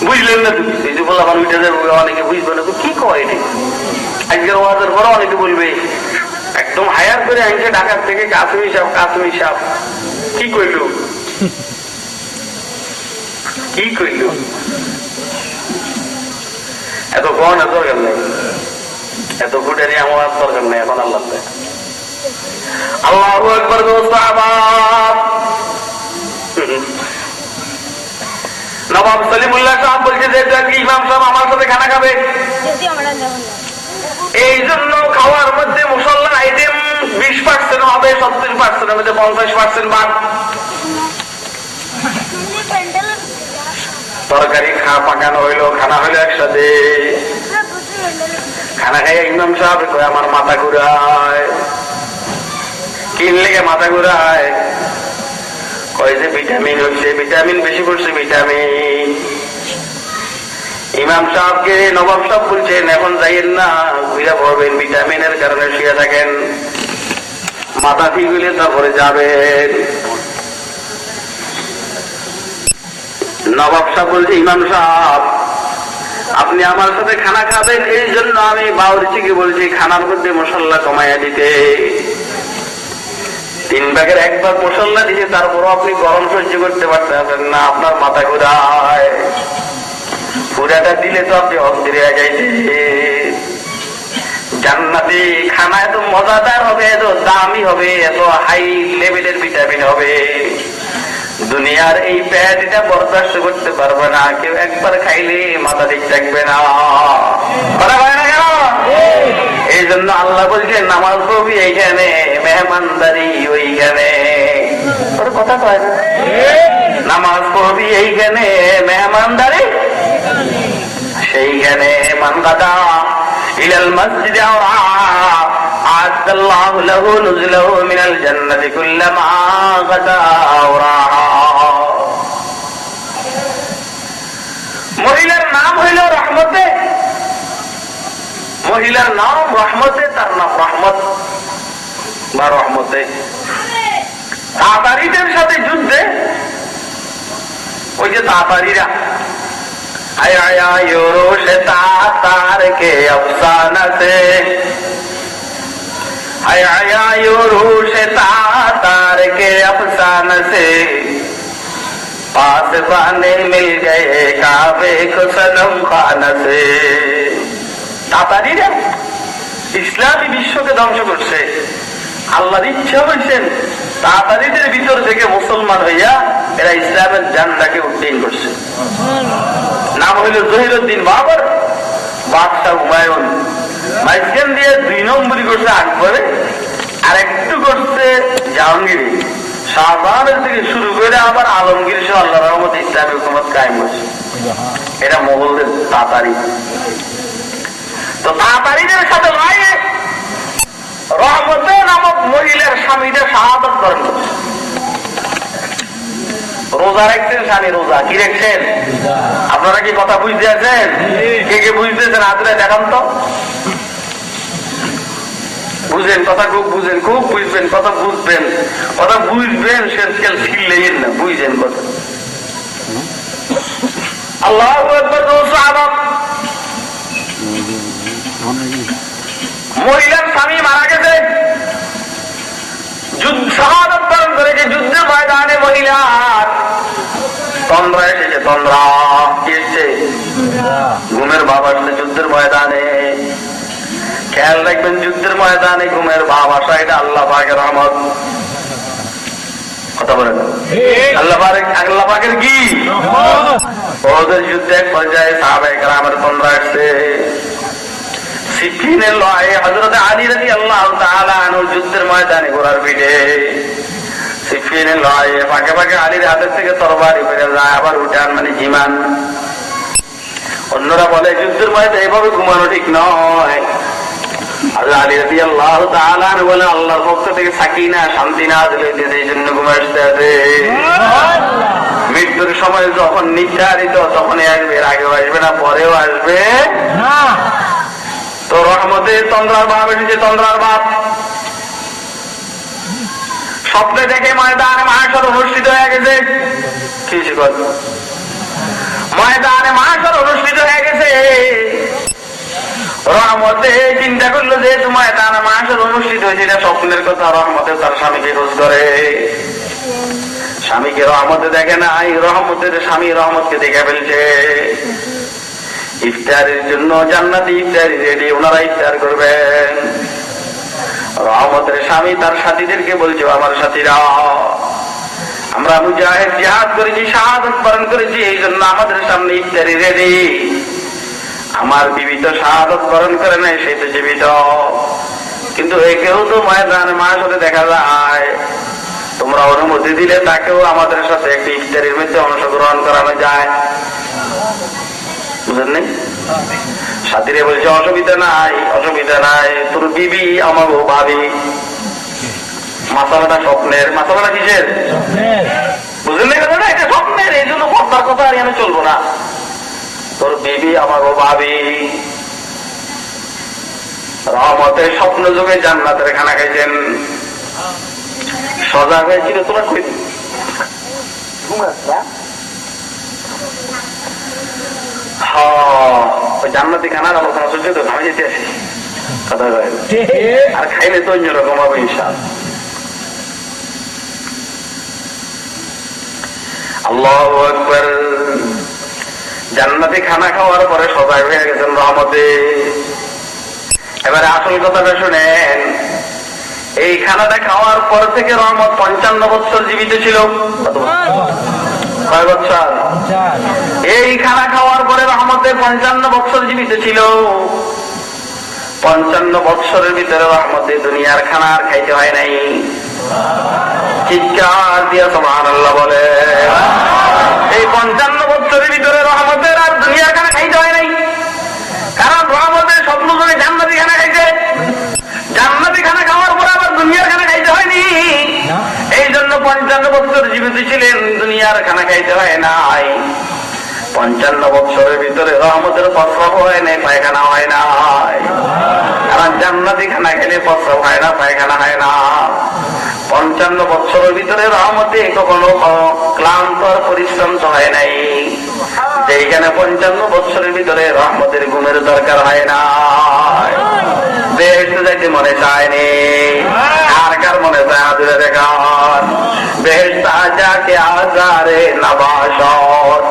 বুঝলেন না? এই যে বললাম উঠে যাবো, অনেকে বুঝবে না কি কয় এটি। আজকের ওয়াজের পরে অনেকে বলবে একদম হায়ার করে আনছে ঢাকার থেকে কাশ্মীর সাহেব, কাশ্মীর সাহেব কি কইল, কি কইল, এত গহনা দরকার নেই, এত ফুটারি আমার দরকার নেই এখন। আল্লাহ আল্লাহু আকবার। নবাব সলিমুল্লাহ সাহেব বলছে যে ইমাম সাহেব আমার সাথে খানা খাবে, এই জন্য খাওয়ার মধ্যে মুসল্লার আইটেম 20% হবে, 70% মধ্যে 50% বাদ। তরকারি পাকানো হইলো, খানা হইলো একসাথে, খানা খাইয়া ইমাম সাহেব কয় আমার মাথা ঘুরায়। কিনলে মাথা ঘুরায়? কয় যে ভিটামিন হচ্ছে, ভিটামিন বেশি পড়ছে, ভিটামিন। ইমাম সাহেবকে নবাব সাহেব বলছেন এখন যাইয়েন না, ঘুরে পড়বেন, ভিটামিনের কারণে শুয়ে থাকেন, মাথা ঠিক হইলে তারপরে যাবেন। নবাব সাহেব বলছে ইমাম সাহেব আপনি আমার সাথে খানা খাবেন, এই জন্য আমি বাউরচিকে বলছি খানার মধ্যে মশলা কমাইয়া দিতে। 3 ভাগের 1 ভাগ মশলা দিতে, তারপরও আপনি গরম সহ্য করতে পারতেন না, আপনার মাথা ঘুরায়। পুরাটা দিলে তো আপনি অস্থির হয়ে যাইছে। জান্নাতি খানা এত মজাদার হবে, এত দামি হবে, এত হাই লেভেলের ভিটামিন হবে, দুনিয়ার এই পেট এটা বরদাস্ত করতে পারবে না, কেউ একবার খাইলে মাথা ঠিক থাকবে না। কথা হয় না কেন? এই জন্য আল্লাহ বলছেন নামাজ পড়বি এইখানে, মেহমানদারি ওইখানে। কথা কয় না? নামাজ পড়বি এইখানে, মেহমানদারি সেইখানে। মান গাদা ইলাল মসজিদ আ'আদাল্লাহু লাহু নুজুলাহু মিনাল জান্নাতি কুল্লামা গাদা ওরাহা। মহিলার নাম হইল রহমতে, মহিলার নাম রহমতে, তার নাম রহমত বা রহমতে। তাতারীদের সাথে যুদ্ধে ওই যে তাতারীরা आया यूरोश तातार के अफसाना से, आया यूरोश तातार के अफसाना से, पास बाने मिल गए काबे को सनम खाना से। তাতারীরা ইসলামী বিশ্বকে ধ্বংস করছে, আল্লাহর ইচ্ছা হয়েছেন তাড়াতাড়িদের ভিতর থেকে মুসলমান হইয়া এরা ইসলামের জানটাকে উদ্দিন করছে। নাম হইল জহিরুদ্দিন বাবর, বাদশাহ হুমায়ুন। মাঝখান দিয়ে 2 নম্বরই করছে আকবরে, আর একটু করছে জাহাঙ্গীর। শাহজাহানের থেকে শুরু করে আবার আলমগীর সহ আল্লাহ রহমত ইসলামী হুকুমত কায়েম হয়েছে। এটা মোগলদের তাতারি। তো তাতারিদের সাথে লড়াইয়ে রহমতে নামক মহিলার স্বামীটা শাহাদাত বরণ করছে। রোজা রাখছেন স্বামী, রোজা কি রাখছেন? আপনারা কি কথা বুঝতে আছেন? কে কে বুঝতেছেন হাতরে দেখান তো। বুঝেন কথা, খুব বুঝেন, খুব বুঝবেন কথা, বুঝবেন কথা, বুঝবেন শেষকাল ছিলেন না, বুঝেন কথা। আল্লাহু আকবার। মহিলার স্বামী মারা গেছে, শাহাদাত বরণ করেছে যুদ্ধের ময়দানে। মহিলার তন্দ্রা এসেছে, তন্দ্রা কি এসছে? ঘুমের ভাব আসছে যুদ্ধের ময়দানে। খেয়াল রাখবেন, যুদ্ধের ময়দানে ঘুমের ভাব আসা এটা আল্লাহ পাকের রহমত। কথা বলেন, আল্লাহ পাকের কি? ওদের যুদ্ধে এক পর্যায়ে সাহাবায়ে কেরামের তন্দ্রা আসছে। সিফিনের লড়াইয়ে হযরত আলী রাদিয়াল্লাহু তাআলা আনহু যুদ্ধের ময়দানে ঘোড়ার পিঠে। সিফিনের লড়াইয়ে ফাঁকে ফাঁকে আলীর হাতের থেকে তরবারি বেড়ে যায়, আবার উঠান মানে জিমান। অন্যরা বলে যুদ্ধের ময়দানে এভাবে ঘুমানো ঠিক নয়। আলী রাদিয়াল্লাহু তাআলা আনহু বলে আল্লাহর পক্ষ থেকে সাকিনা, শান্তি নাযিল হইতেছে, এই জন্য ঘুমে আসতে আছে। মৃত্যুর সময় যখন নির্ধারিত তখনই আসবে, এর আগেও আসবে না, পরেও আসবে না। তো রহমতে তন্দ্রার ভাব এসেছে, তন্দ্রার ভাব। স্বপ্নে দেখে ময়দানে মাহশর অনুষ্ঠিত হয়ে গেছে। কি ময়দানে মাহশর অনুষ্ঠিত হয়ে গেছে। রহমতে চিন্তা করলো যে ময়দানে মাহশর অনুষ্ঠিত হয়েছে, এটা স্বপ্নের কথা। রহমতে তার স্বামীকে খোঁজ করে, স্বামীকে রহমতে দেখে নাই, রহমতের স্বামী রহমতকে দেখে ফেলছে। ইফতারের জন্য জান্নাতি ইফতারি রেডি, ওনারা ইফতার করবেন। রহমতের স্বামী তার সাথীদেরকে বলছে, আমার সাথীরা, আমরা মুজাহিদ জিহাদ করেছি, শাহাদাত বরণ করেছি, এই জন্য আমাদের সামনে ইফতারি রেডি। আমার বিবি তো শাহাদাত বরণ করে নাই, সেই তো জীবিত, কিন্তু একেও তো ময়দানে মাহশরে দেখা যায়। তোমরা অনুমতি দিলে তাকেও আমাদের সাথে একটি ইফতারির মধ্যে অংশগ্রহণ করানো যায়। বুঝলেন নাই? সাথীরা বলছে অসুবিধা নাই, অসুবিধা নাই, তোর বিবি আমার ভাবি। মাসালাটা স্বপ্নের, মাসালাটা কিসের? বুঝলেন না? এটা স্বপ্নের, এই জন্য পর্দার কথা আর আমি চলবো না। তোর বিবি আমার ভাবি। রহমতের স্বপ্ন যুগে জান্নাতের খানা খাইছেন, সজাগ হয়েছিল। তোরা কই জান্নাতি খানার আলোচনা চলছে, তো আমি যেতে আছি কথা আর খাইলে তো অন্যরকম হবে ইনশাআল্লাহ। আল্লাহু আকবার। জান্নাতি খানা খাওয়ার পরে সজাগ হয়ে গেছেন রহমতে। এবারে আসল কথাটা শুনেন, এই খানাটা খাওয়ার পর থেকে রহমত 55 বছর জীবিত ছিল। কয় বছর? এই খানা খাওয়ার পরে রহমতে 55 বছর জীবিত ছিল। 55 বছরের ভিতরে রহমতে দুনিয়ার খানা আর খাইতে হয় নাই। চিৎকার দিয়া সুবহানাল্লাহ বলে। এই 55 বছরের ভিতরে রহমতের আর দুনিয়ার খানা খাইতে হয় নাই, কারণ রহমতের স্বপ্ন করে জান্নাতি খানা খাইছে। জান্নাতি খানা খাওয়ার পর আবার দুনিয়ার খানা খাইতে হয়নি, এই জন্য 55 বছর জীবিত ছিলেন, দুনিয়ার খানা খাইতে হয় নাই। 55 বছরের ভিতরে রহমতের প্রস্রাব হয় নাই, পায়খানা হয় নাই। কারণ জান্নাতি খানা খেলে প্রস্রাব হয় না, পায়খানা হয় না। 55 বছরের ভিতরে রহমতে কখনো ক্লান্ত আর পরিশ্রম তো হয় নাই, যেখানে 55 বছরের ভিতরে রহমতের ঘুমের দরকার হয় না। বেহেশতে যাইতে মনে চায়নি, কার কার মনে চায় আদুরে দেখান। বেহেশতে যাকে আজারে নবাসত,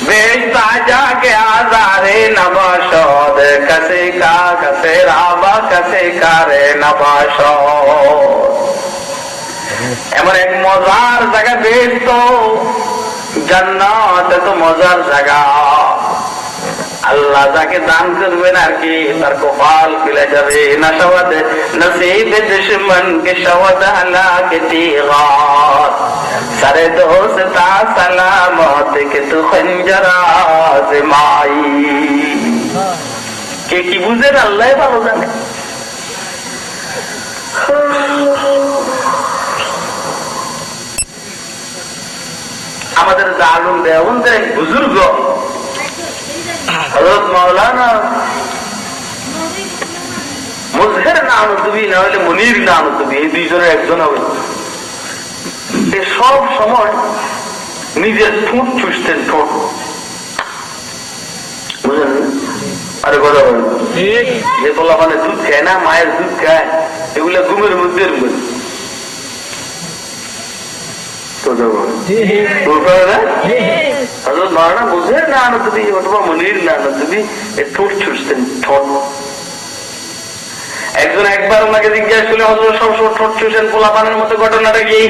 বেহেশতে যাকে আজারে নবাসত, কসে কা কসে রাবা কাছে কারে না বাস। এমন এক মজার জায়গা বেশ তো জান্নাত, এত মজার জায়গা। আল্লাহ যাকে দান করবেন আর কি তার কপাল খুলে যাবে। নশওয়াত নসিব দুশমন কে শওয়াত হালাকে তিগাত, সারে দোস্তা সালামত কে তু খঞ্জরা আজমাই। কে কি বুঝেন আল্লাহ ভালো জানে। আমাদের দারুন দেওবন্দের এক বুজুর্গ হযরত মাওলানা মুজহির নানুতুবি না হলে মুনির নানুতুবি, এই দুইজনের একজন হবে। সব সময় নিজের ঠোঁট চুষতেন, ঠোঁট। বুঝলেন? আরে কথা বলেন, যে তোলা মানে দুধ খায় না, মায়ের দুধ খায়, এগুলা ঘুমের মধ্যে বুঝে না তুমি অথবা মনির না তুমি ঠোঁট ছুটতেন, ঠোঁট। একজন একবার ওনাকে জিজ্ঞাসা করলে হজরত সবসময় ঠোঁট ছুঁছেন পোলাপানের মতো, ঘটনাটা কি?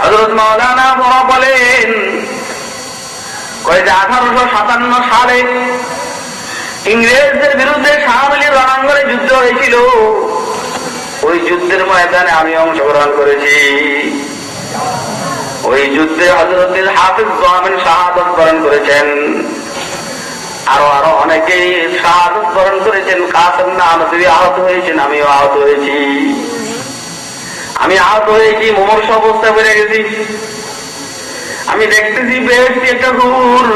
হযরত মাওলানা বড় বলেন কয় যে 1857 সালে ইংরেজদের বিরুদ্ধে শাহওয়ালির রণাঙ্গনে যুদ্ধ হয়েছিল। ওই যুদ্ধের ময়দানে আমি অংশগ্রহণ করেছি। ওই যুদ্ধে হযরতুল হাফিজ জামিন শাহাদাত বরণ করেছেন, আরো অনেকেই শাহাদাত বরণ করেছেন। কাসেম নানুতুবি আহত হয়েছেন, আমিও আহত হয়েছি। আমি আহত হয়েছি, মুমূর্ষু অবস্থা বেড়ে গেছি। আমি দেখতেছি বেহেশতি একটা হুর,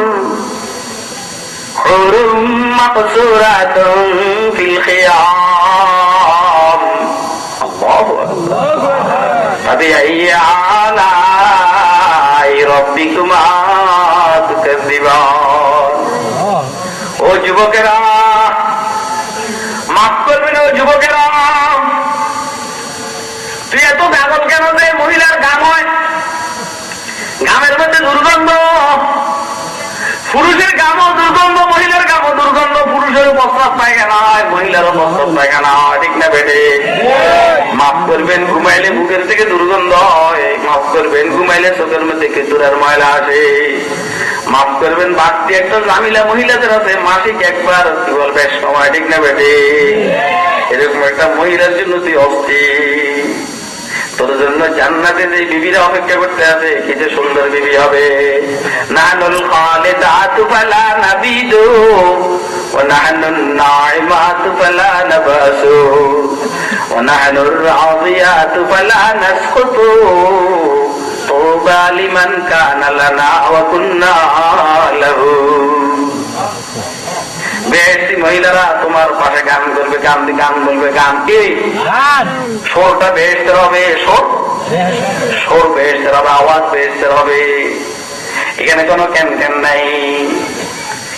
হুরুম মাকসুরাতুন ফিল খিয়াম। আল্লাহু আকবার। ফাবিআইয়ি আলাই রাব্বিকুমা তুকাযযিবান। ও যুবকেরা, মাফ করবেন ও যুবকেরা, তুই এত পাগল কেন যে মহিলার গাম হয়? গামের মধ্যে দুর্গন্ধ। পুরুষের গামও দুর্গন্ধ, মহিলার গামও দুর্গন্ধ। পুরুষেরও প্রস্রাব পায়খানা হয়, মহিলারও প্রস্রাব পায়খানা হয়, ঠিক না বেটে? মাফ করবেন, ঘুমাইলে বুকের থেকে দুর্গন্ধ হয়। মাফ করবেন, ঘুমাইলে চোখের মধ্যে কেতুরার ময়লা আসে। মাফ করবেন, বাড়তি একটা জামিলা মহিলাদের আছে, মাসিক একবার কি বলবে সময়, ঠিক না বেটে? এরকম একটা মহিলার জন্য তুই অস্থির। তোর জন্য জান্নাতে যে বিবিরা অপেক্ষা করতে আছে, কি যে সুন্দর বিবি হবে। নানুল খালিদাতু ফালা নাবিদু ওয়া নাহনুন নাইমাতু ফালা নাবাসু ওয়া নাহনুর রাদিয়াতু ফালা নাসকুতু তুবা লিমান কানা লানা ওয়া কুন্না লাহু। বেহেশতি মহিলারা তোমার পাশে গান করবে, গান বলবে। গান কি? সুরটা বেহেশতের হবে, সুর বেহেশতের হবে, আওয়াজ বেহেশতের হবে। এখানে কোনো ক্যান নাই।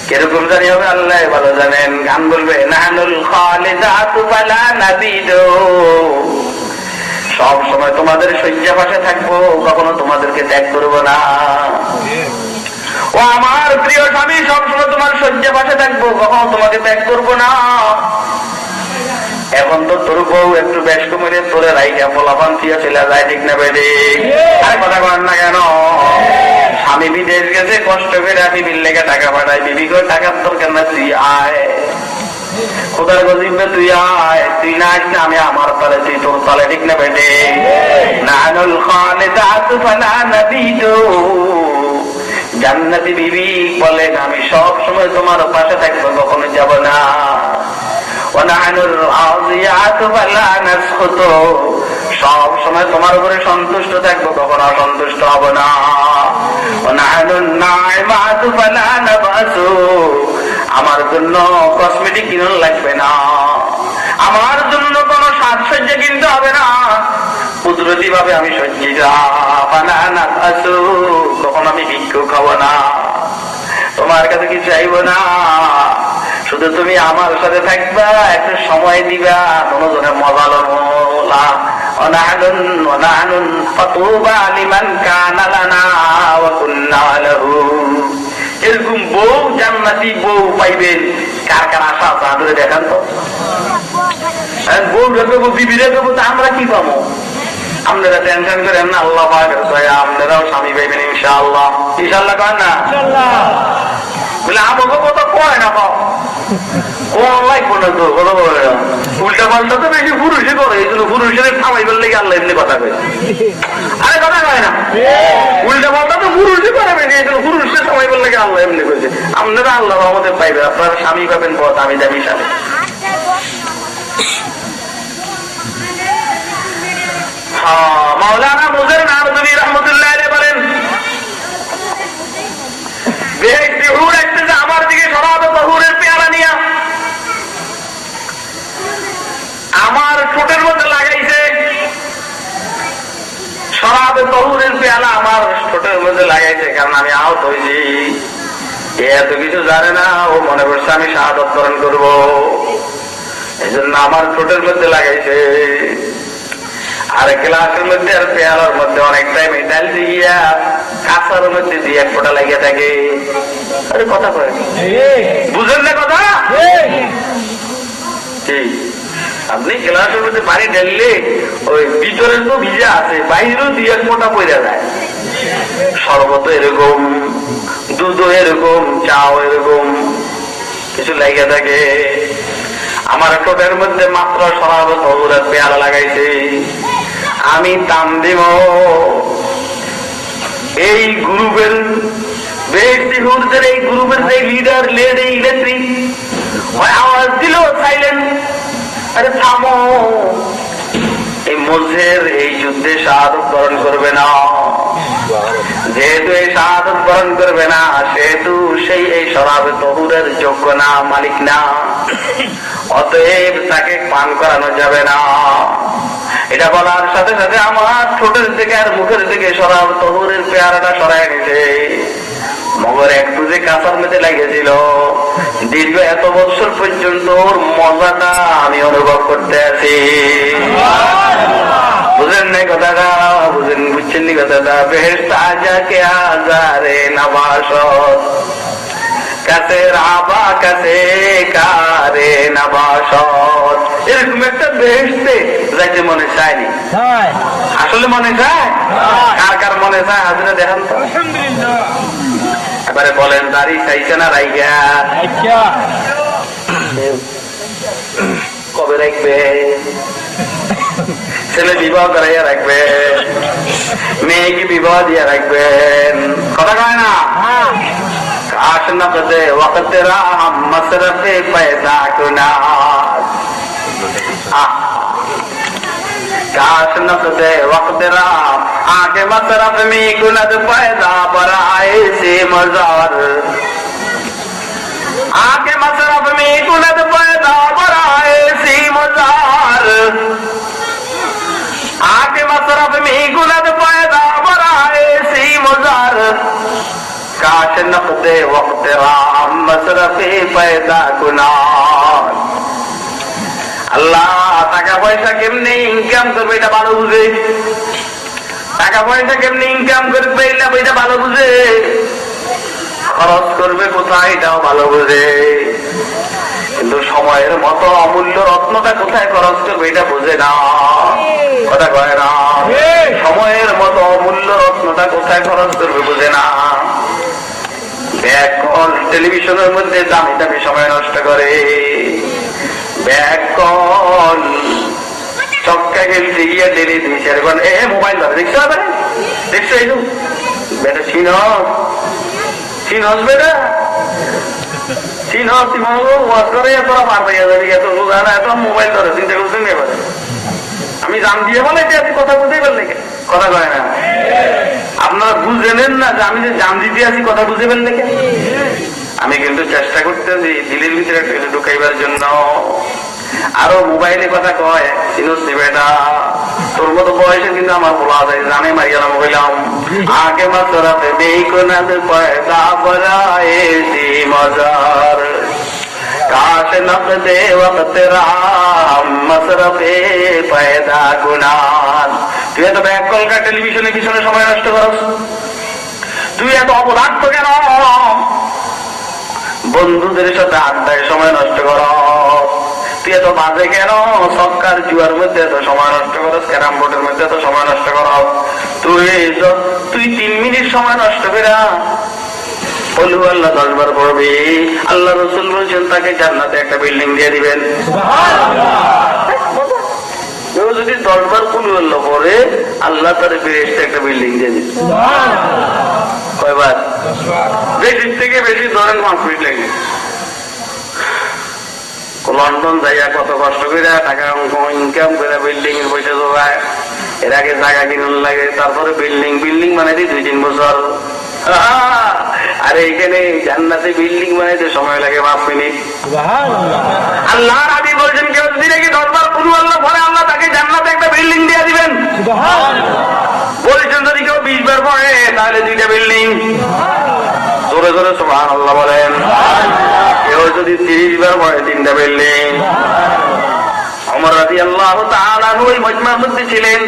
কিরকম জানি হবে আল্লাহ ভালো জানেন। গান বলবে নাহনুল খালিদাতু ফালা নাবিদু, সব সময় তোমাদের শয্যা পাশে থাকবো, কখনো তোমাদেরকে ত্যাগ করবো না। ও আমার প্রিয় স্বামী, সবসময় তোমার শয্যা পাশে থাকবো, কখনো তোমাকে ত্যাগ করবো না। এখন তো তোর বউ একটু ব্যস্ত মেরে তোরে রাইকা পোলাপান থিয়া চলে যায়, ঠিক না বেডে? আর কথা বলেন না কেন? স্বামী বিদেশ গেছে, কষ্ট করে বিবির লেগে টাকা পাঠায়। বিবি করে টাকার দরকার না, তুই আয়, খোদার গজিবে তুই আয়। তুই না আসলে আমি আমার তালে, তুই তোর তালে, ঠিক না বেডে? নানুল খালিদাতু ফালা নাবিদু, জান্নাতি বিবি বলেন আমি সব সময় তোমার পাশে থাকবো, কখনো যাব না। সব সময় তোমার উপরে সন্তুষ্ট থাকবো, কখনো অসন্তুষ্ট হব না। আমার জন্য কসমেটিক কিনুন লাগবে না, আমার জন্য কোনো সাজসজ্জা কিনতে হবে না। কুদরতি ভাবে আমি সজ্জিত, কখন আমি ভিক্ষুক হব না, তোমার কাছে কিছু চাইব না। শুধু তুমি আমার সাথে থাকবা, একটু সময় দিবা, দুজনে মজা লওয়া। অনাহানুন অনাহানুন ফাতুবা লিমান কানা লানা ওয়া কুন্না লাহু। এরকম বউ জান্নাতি বউ পাইবেন কার কার আশা আছে আদরে দেখান তো। বউ দেবো বিবিরে দেবো তা আমরা কি পাবো? আপনারা টেনশন করেন না, আল্লাহ আপনারাও স্বামী পাইবেন ইনশাআল্লাহ। ইনশাআল্লাহ করেন না বলে আমাকে কথা কয় না পাও কোন লাগবো না তো কথা বলে না। উল্টা পাল্টা তো বেশি পুরুষই করে, এই জন্য পুরুষের থামাইবার লেগে আল্লাহ এমনি কথা কয়। আরে কথা কয় না, উল্টা পাল্টা তো পুরুষই করে বেশি, এই জন্য পুরুষের থামাইবার লেগে আল্লাহ এমনি কইছে। আপনারা আল্লাহ আমাদের পাইবে, আপনারা স্বামী পাবেন পথ, আমি দামি স্বামী। মাওলানা মুজাহিদ নারদবী রহমতুল্লাহ আলাইহি বলেন, ব্যক্তি হুর একটা আমার দিকে শরাব তহুরের পেয়ালা নিয়া আমার ঠোঁটের মধ্যে লাগাইছে। শরাব তহুরের পেয়ালা আমার ঠোঁটের মধ্যে লাগাইছে, কারণ আমি আহত হয়েছি। এত কিছু জানে না, ও মনে করছে আমি শাহাদাত বরণ করবো, এই জন্য আমার ঠোঁটের মধ্যে লাগাইছে। আর গ্লাসের মধ্যে আর পেয়ালার মধ্যে অনেকটাই মেটাল দিয়া কাঁচার মধ্যে দিয়ে এক ফোঁটা লাগিয়ে থাকে। আরে কথা কয় বুঝেন না কথা? আপনি গ্লাসের মধ্যে পানি ঢেললে ওই ভিতরে তো ভিজা আছে, বাইরেও দিয়ে এক ফোঁটা পড়ে যায়। শরবত এরকম, দুধও এরকম, চাও এরকম কিছু লাগিয়ে থাকে। আমার ঠোঁটের মধ্যে মাত্র শরাবত তহুরের পেয়ালা লাগাইছে। আমি তাম দিব এই গ্রুপের ব্যক্তি হুরদের, এই গ্রুপের যে লিডার লেডি ইলেকট্রিক আওয়াজ দিল সাইলেন্ট, আরে থামো, এই মধ্যের এই যুদ্ধে শাহাদাত বরণ করবে না। যেহেতু এই শাহাদাত বরণ করবে না, সেহেতু সেই এই শরাব তহুরের যোগ্য না, মালিক না, অতএব তাকে পান করানো যাবে না। এটা বলার সাথে সাথে আমার ঠোঁটের থেকে আর মুখের থেকে শরাব তহুরের পেয়ারাটা সরাই নিছে। মগর একটু যে কাঁচার মধ্যে লাগিয়েছিল, দীর্ঘ এত বছর পর্যন্ত ওর মজাটা আমি অনুভব করতে আছি। বুঝেন নাই কথাটা? বুঝছেন নি কথাটা? বেহেশত আজা কে আজারে নবাসত কাছে রাবা কাছে কারে নবাসত, এরকম একটা বেহেশতে যাইতে মনে চায়নি। আসলে মনে চায়? কার কার মনে চায় হাজিরা দেখান তো। এবারে বলেন দাড়ি চাইছে না রাইগা? কবে রাখবে? ছেলে বিবাহ করাইয়া রাখবে, মেয়েকে বিবাহ দিয়ে রাখবেন, কথা কয় না? কাশ নকদে ওয়াক্ত রাম মসরফে पैदा কুনাস, काश नक़दे वक़्त राम आके मसरफ में गुनद पैदा बराए से मजार, आके मसरफ में गुनद पैदा बराए से मजार, आके मसरफ में गुनद पैदा बराए से मजार, काश नक़दे वक़्त राम मसरफे पैदा कुनास। আল্লাহ টাকা পয়সা কেমনি ইনকাম করবে এটা ভালো বুঝে, টাকা পয়সা কেমনি ইনকাম করবে এটা ভালো বুঝে, খরচ করবে কোথায় এটাও ভালো বুঝে, কিন্তু সময়ের মতো অমূল্য রত্নটা কোথায় খরচ করবে এটা বুঝে না, কথা কয় না। সময়ের মতো অমূল্য রত্নটা কোথায় খরচ করবে বুঝে না। ব্যাকল টেলিভিশনের মধ্যে দামি দামি সময় নষ্ট করে, ব্যাকল চক্কা খেলতে গিয়ে ডেলি 2-4 ঘন্টা মোবাইল ধরে দেখতে হবে, দেখছো এই বেটা চিনস বেটা চিনস ওয়াজ করে তোরা পার পাইয়া যাবি, এত বোঝা না, এত মোবাইল ধরে চিন্তা করছেন এবারে। আমি জান দিয়ে বলে কথা বুঝতেই পারলে, কথা কয় না। আপনারা বুঝেনেন না যে আমি যে জান দিতে আছি কথা বুঝে ফেললে। আমি কিন্তু চেষ্টা করতেছি দিলের ভিতরে একটা ঢুকাইবার জন্য। আরো মোবাইলে কথা কয় চিনস বেটা, তোর মতো বয়সে কিন্তু আমার বলা যায় জানে মারিয়ালা মোবাইলাম আগে মাসরাফে বেইকোনাদ পয়দা বরায়ে সি মজার, কাশ নকদে ওয়াক্ত রাম মসরফে পয়দা গুনান। তুই এত ব্যাক কলকাতা টেলিভিশনে পিছনে সময় নষ্ট করস, তুই এত অপদার্থ কেন? বন্ধুদের সাথে আড্ডায় সময় নষ্ট করো, তুই এত বাজে কেন, সক্কার জুয়ার মধ্যে এত সময় নষ্ট করো, ক্যারাম বোর্ডের মধ্যে এত সময় নষ্ট করো, তুই 3 মিনিট সময় নষ্ট করা বলু আল্লাহ 10 বার পড়বে, আল্লাহ রসুল বলছেন তাকে জান্নাতে একটা বিল্ডিং দিয়ে দিবেন। কেউ যদি 10 বার কুলু আল্লাহ পড়ে আল্লাহ তার বেরেস্টে একটা বিল্ডিং দিয়ে দিবে। কয়বার? বেশি থেকে বেশি ধরেন 5 মিনিট লাগে। লন্ডন যাইয়া কত কষ্ট করে টাকা ইনকাম করে বিল্ডিং এর পয়সা জোগায়, এর আগে জায়গা কিনুন লাগে, তারপরে বিল্ডিং বানাইতে 2-3 বছর। আর এইখানে জান্নাতে বিল্ডিং বানাইতে সময় লাগে 5 মিনিট। আল্লাহ নবী বলছেন কেউ যদি নাকি 10 বার কুলু আল্লাহ পড়ে আল্লাহ তাকে জান্নাতে একটা বিল্ডিং দিয়ে দিবেন। বলছেন যদি কেউ 20 বার পড়ে তাহলে 2টা বিল্ডিং। জোরে জোরে সুবহানাল্লাহ বলেন। কেউ যদি 30 বার পড়ে 3টা বিল্ডিং। ওমর রাদিয়াল্লাহু তাআলা ওই মজমার মধ্যে ছিলেন,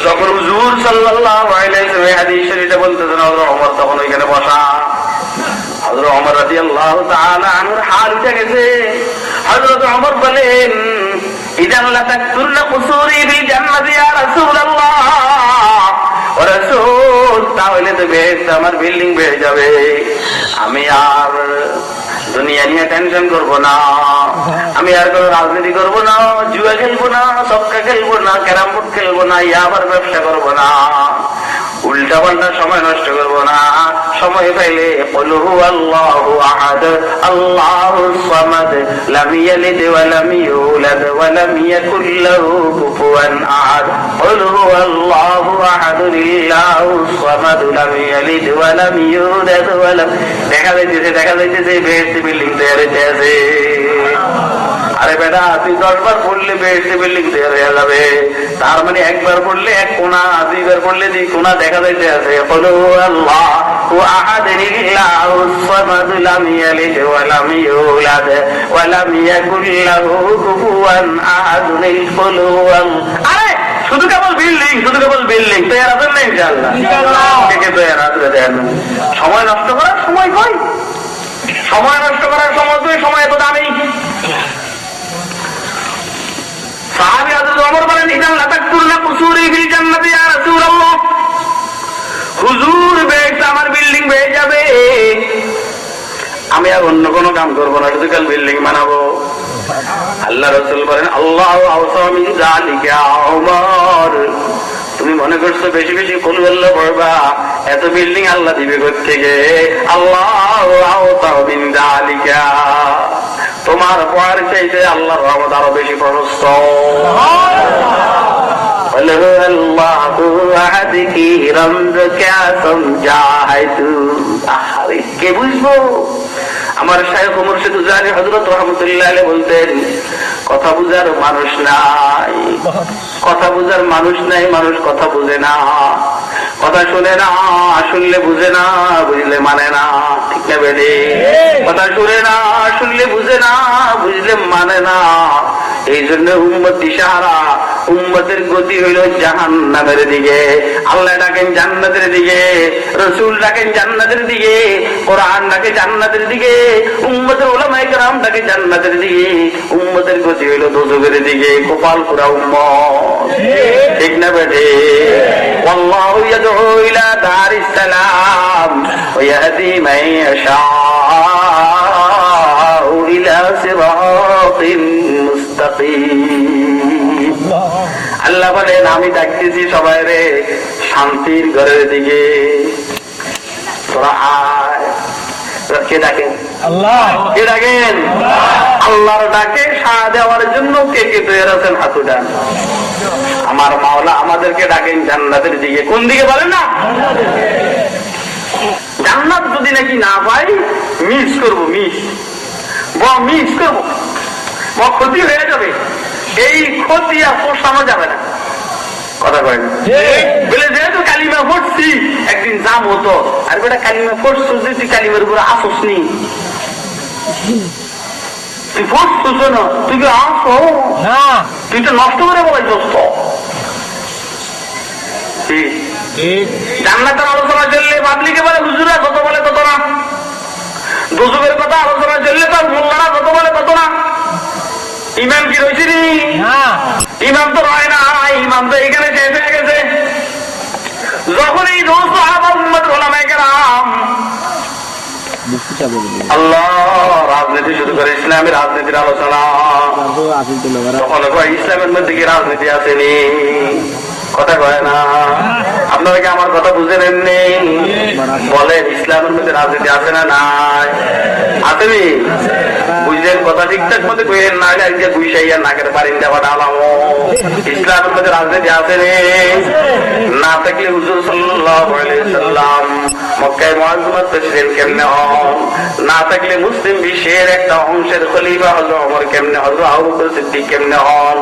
যখন হুজুর সাল্লাল্লাহু আলাইহি ওয়াসাল্লাম হাদিস শরীফে বলতেছেন ওমর তখন ওইখানে বসা। হযরত ওমর রাদিয়াল্লাহু তাআলা আনহুর হাল উঠে গেছে। হযরত ওমর বলেন ইদান লা তাকতুরনা কুসুরি ফিল জান্নাতি ইয়া রাসূলুল্লাহ, ও রাসূল তাহলে তো বেশ আমার বিল্ডিং বেড়ে যাবে, আমি আর দুনিয়া নিয়ে টেনশন করবো না, আমি আর কোনো রাজনীতি করবো না, জুয়া খেলবো না, সক্কা খেলবো না, ক্যারাম বোর্ড খেলবো না, আবার ব্যবসা করবো না, উল্টা পাল্টা সময় নষ্ট করবো না। সময় পাইলে কুল হুয়াল্লাহু আহাদ আল্লাহুস সামাদ লাম ইয়ালিদ ওয়া লাম ইউলাদ ওয়া লাম ইয়াকুল লাহু কুফুয়ান আহাদ, কুল হুয়াল্লাহু আহাদ আল্লাহুস সামাদ লাম ইয়ালিদ ওয়া লাম ইউলাদ ওয়া লাম। দেখা যাইতেছে বেহেশতি বিল্ডিং তৈরি হয়েছে। আরে বেটা তুই 10 বার পড়লে বেহেশতি বিল্ডিং তৈরি হয়ে যাবে, তার মানে 1 বার পড়লে 1 কোণা, 2 বার পড়লে 2 কোণা দেখা যাইতে আছে। কুল হুয়াল্লাহু আহাদ আল্লাহুস সামাদ লাম ইয়ালিদ ওয়া লাম ইউলাদ ওয়া লাম ইয়াকুল লাহু কুফুয়ান আহাদ। কুল হুয়াল্লাহ। আরে শুধু কেবল বিল্ডিং তৈরি আছেন না ইনশাআল্লাহ? কে তৈরি আছে দেন? সময় নষ্ট করার সময় কই? সময় নষ্ট করার সময় কই? সময় তো দামি। সাহাবী হযরত ওমর বলেন ইদান লা তাকতুরনা কুসুরি ফিল জান্নাতি ইয়া রাসূলুল্লাহ, হুজুর বেশ আমার বিল্ডিং হয়ে যাবে, আমি আর অন্য কোনো কাম করবো না, শুধু কাল বিল্ডিং বানাবো। আল্লাহ রাসূল বলেন আল্লাহু আওসা মিন যালিকা ওমর, তুমি মনে করছো বেশি বেশি কুল আল্লাহ পড়বা এত বিল্ডিং আল্লাহ দিবে কোত্থেকে? আল্লাহু আওসা মিন যালিকা, তোমার পড়ার চাইতে আল্লাহর রহমত আরো বেশি প্রশস্ত। কে বুঝবো? আমার শায়খ মুর্শিদ উজানি হযরত রাহমাতুল্লাহ আলাইহি বলতেন কথা বুঝার মানুষ নাই, কথা বুঝার মানুষ নাই, মানুষ কথা বুঝে না, কথা শুনে না, শুনলে বুঝে না, বুঝলে মানে না, ঠিক না বেড়ে? কথা শুনে না, শুনলে বুঝে না, বুঝলে মানে না। এই জন্য উম্মত দিশাহারা, উম্মতের গতি হইল জাহান্নামের দিকে। আল্লাহ ডাকেন জান্নাতের দিকে, রাসূল ডাকেন জান্নাতের দিকে, কোরআন ডাকে জান্নাতের দিকে, উম্মতের উলামায়ে কেরাম ডাকে জান্নাতের দিকে। উম্মতের গতি হইল দোজখের দিকে। কপাল পুরা উম্মত, ঠিক না বেটে? আল্লাহু ইয়াদউ ইলা দারিস সালাম ওয়া ইয়াহদি মান ইয়াশাউ ইলা সিরাতিন মুস্তাকিম। আল্লাহ বলেন আমি ডাকতেছি সবাই রে শান্তির ঘরের দিকে, তোরা আয়। কে ডাকেন? আল্লাহ। কে ডাকেন? আল্লাহর ডাকে সাড়া দেওয়ার জন্য কে কে তৈরি আছেন? হাত উঠান। আমার মাওলা আমাদেরকে ডাকেন জান্নাতের দিকে। কোন দিকে বলেন না? জান্নাত যদি নাকি না পাই মিস করবো, মিস করবো, ক্ষতি হয়ে যাবে। এই ক্ষতি আর পোষানো যাবে না। কথা কয় না বলে যেহেতু কালিমা পড়ছি একদিন জাম হতো, আর বেটা কালিমা পড়ছো যে তুই কালিমার উপরে আসস নি, তুই পড়ছো না, তুই কি আসো না, তুই তো নষ্ট করে বলাই দোস্ত। জান্নাতের আলোচনা চললে পাবলিকে বলে হুজুরা যত বলে তত না, ইমাম কি রয়েছে নি? ইমাম তো রয় না, ইমাম তো এখানে শেষ হয়ে গেছে। যখন এই দোস্ত আল্লাহ রাজনীতি শুরু করে, ইসলামের রাজনীতির আলোচনা, তখন ইসলামের মধ্যে কি রাজনীতি আসেনি? কথা কয় না। আপনারা কি আমার কথা বুঝে নেননি? বলেন ইসলামের মধ্যে রাজনীতি আছে না নাই? আসেনি? বুঝলেন কথা ঠিকঠাক মধ্যে কইেন না, গুইসাইয়া নাকের বারিন্দা বানালামো। ইসলামের মধ্যে রাজনীতি আসেনি? না থাকলে হুজুর সাল্লাল্লাহু আলাইহি সাল্লাম মক্কায় মুআজ্জমাত প্রেসিডেন্ট কেমনে হন? না থাকলে মুসলিম বিশ্বের একটা অংশের খলিফা হযরত ওমর কেমনে, হযরত আবু বকর সিদ্দিক কেমনে হন?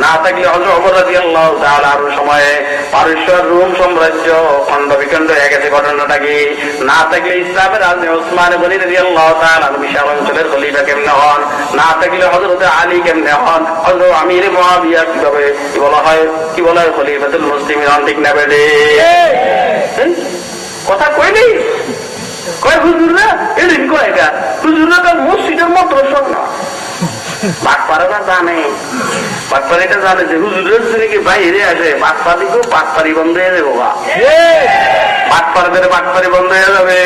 না থাকলে হযরত ওমর রাদিয়াল্লাহু তাআলা এর সময়ে পারস্য রোম সাম্রাজ্য খণ্ড বিখণ্ড হয়ে গেছে, ঘটনাটা কি? না থাকলে ইসলামের রাজনী ওসমান গনি রাদিয়াল্লাহু তাআলা বিশাল অঞ্চলের খলিফা কেমনে হন? না থাকলে হযরত আলী কেমনে হন? হযরত আমির মুআবিয়া কিভাবে কি বলা হয়, কি বলা হয়, খলিফাতুল মুসলিমিন হন, ঠিক না বেদে? কথা কই নেই, কয় হুজুররা এদিন কয় এটা হুজুররা তো মসজিদের মতো সব না। বাটপাড়াটা জানে, বাটপাড়িটা জানে যে হুজুরের শ্রেণীকে বাইরে আসে, বাটপাড়িকেও বাটপাড়ি বন্ধ হয়ে যাবে, বাবা বাটপাড়াদের বাটপাড়ি বন্ধ হয়ে যাবে।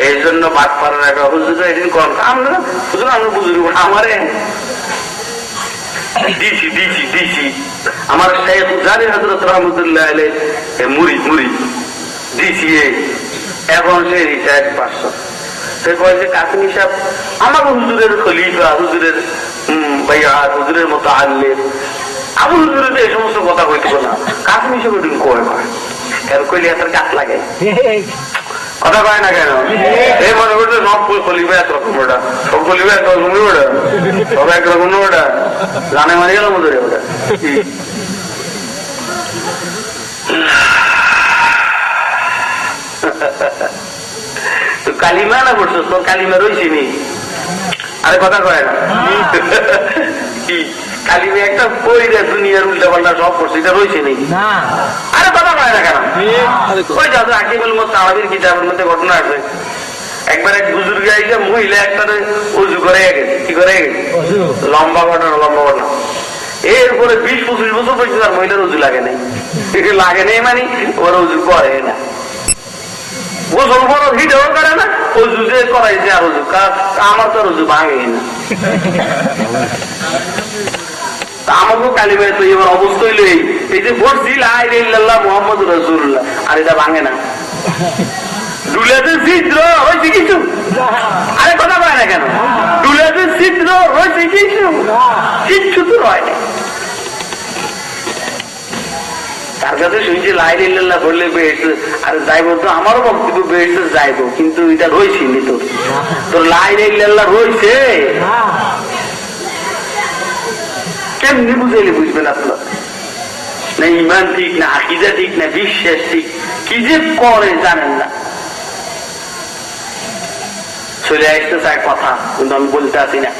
এই জন্য বাটপাড়ার একটা হুজুর এদিন কন আমরা হুজুর, আমরা বুঝুর আমারে দিছি দিছি দিছি আমার শেখ জারি হযরত রহমতুল্লাহ আলাইহি মুড়ি দিছি। এখন সে রিটায়ার্ড পারসন, সে কয় যে কাসিম সাহেব আমার হুজুরের খলিফা, হুজুরের ভাইয়া, হুজুরের মতো আনলে আবু হুজুরের এই সমস্ত কথা কইতে না। কাসিম সাহেব ওদিন কয় কেন কইলে এত গাছ লাগে, কথা কয় না কেন? এই মনে করছে সব খলিফা একরকম, ওটা সব খলিফা একরকম, ওটা সব একরকম, ওটা জানে মারি গেল মধুরে ওটা। তো কালিমা না করছো, তোর কালিমা রয়েছে নি? আরে কথা কয় না, কালিমা একটা বই রে, দুনিয়ার উল্টা পাল্টা সব করছে, এটা রয়েছে নাকি? আরে কথা কয় না কেন? ওই যাদের আকিবুল মুস্তাহাবির কিতাবের মধ্যে ঘটনা আছে, একবার এক বুজুর্গ আইসা মহিলা একটা উজু করে গেছে, কি করে গেছে, লম্বা ঘটনা, লম্বা ঘটনা। এরপরে 20-25 বছর পর্যন্ত আর মহিলার উজু লাগে নাই, লাগে নেই মানে ওরা উজু করে না, গোসল বড় হিটেও করে না, উজু যে করাইছে আর উজু, আমার তো উজু ভাঙে না। আমাকেও কালিমায় তো এবার অবস্থা হইল এই যে বলছি লা ইলাহা ইল্লাল্লাহ মুহাম্মাদুর রাসূলুল্লাহ, আর এটা ভাঙে না, দুলাতে ছিদ্র হয়েছে কিছু। আরে কথা বলে না কেন? দুলাতে ছিদ্র হয়েছে কিছু, কিচ্ছু তো হয় না। তার কাছে শুনছি লা ইলাহা ইল্লাল্লাহ বললে বেশ, আর যাইবো তো আমারও বক্তব্য বেশ যাইবো, কিন্তু এটা রয়েছে নি, তোর লা ইলাহা ইল্লাল্লাহ রয়েছে কেমনি বুঝাইলে বুঝবেন আপনার? না ইমান ঠিক, না আকীদা ঠিক, না বিশ্বাস ঠিক, কি যে করে জানেন না। চলে আসতে চায় কথা, কিন্তু আমি বলতে আসি না।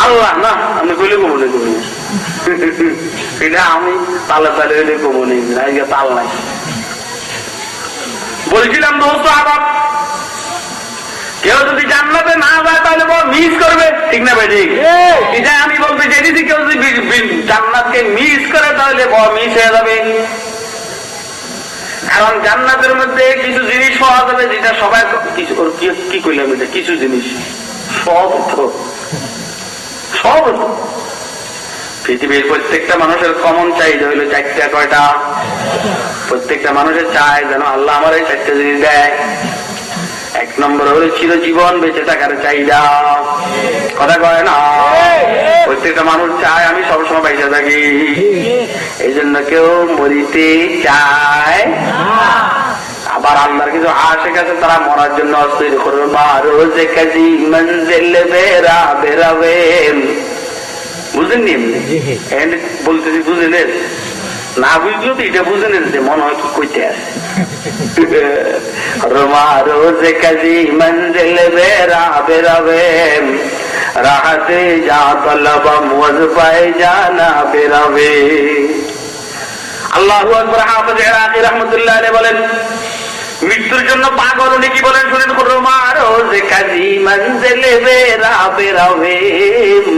আল্লাহ না, আমি কইলে কমনে করি না, এটা আমি তালে তালে হইলে কমনে, তাল নাই। বলছিলাম দোস্ত আবার কেউ যদি জান্নাতে না যায় তাহলে মিস করবে, ঠিক না ভাই? ঠিক, এটা আমি বলতে চাইছি, কেউ যদি জান্নাতকে মিস করে তাহলে মিস হয়ে যাবে। কারণ জান্নাতের মধ্যে কিছু জিনিস পাওয়া যাবে যেটা সবাই কিছু, কি করলাম এটা, কিছু জিনিস সব সব পৃথিবীর প্রত্যেকটা মানুষের কমন চাহিদা হইলো চারটা। কয়টা? প্রত্যেকটা মানুষের চায় যেন আল্লাহ আমার এই চারটা জিনিস দেয়। এক নম্বর হলো চিরজীবন বেঁচে থাকার চাহিদা, কথা কয় না? প্রত্যেকটা মানুষ চায় আমি সবসময় বেঁচে থাকি, এই জন্য কেউ মরিতে চায়। আবার আল্লাহর কিছু আশেক আছে, তারা মরার জন্য অস্থির করবে, রোজে কাজী মঞ্জিল বেরা বেরাবেন। বুঝেননি? বলতেছি বুঝলেন না? বুঝলো তো এটা বুঝে নেন যে মনে হয় কি কইতে আছে। রোজে কাজী মঞ্জিল বেরা বেরাবেন, রাহাতে যা তলবা মুজ পায়ে জানা বেরাবে। আল্লাহু আকবার। হাফেজ ইরাকি রাহমাতুল্লাহ আলাইহি বলেন, মৃত্যুর জন্য পাগল উনি কি বলেন শুনেন, রোজ কাজী মঞ্জিলে বেরা বেরাবে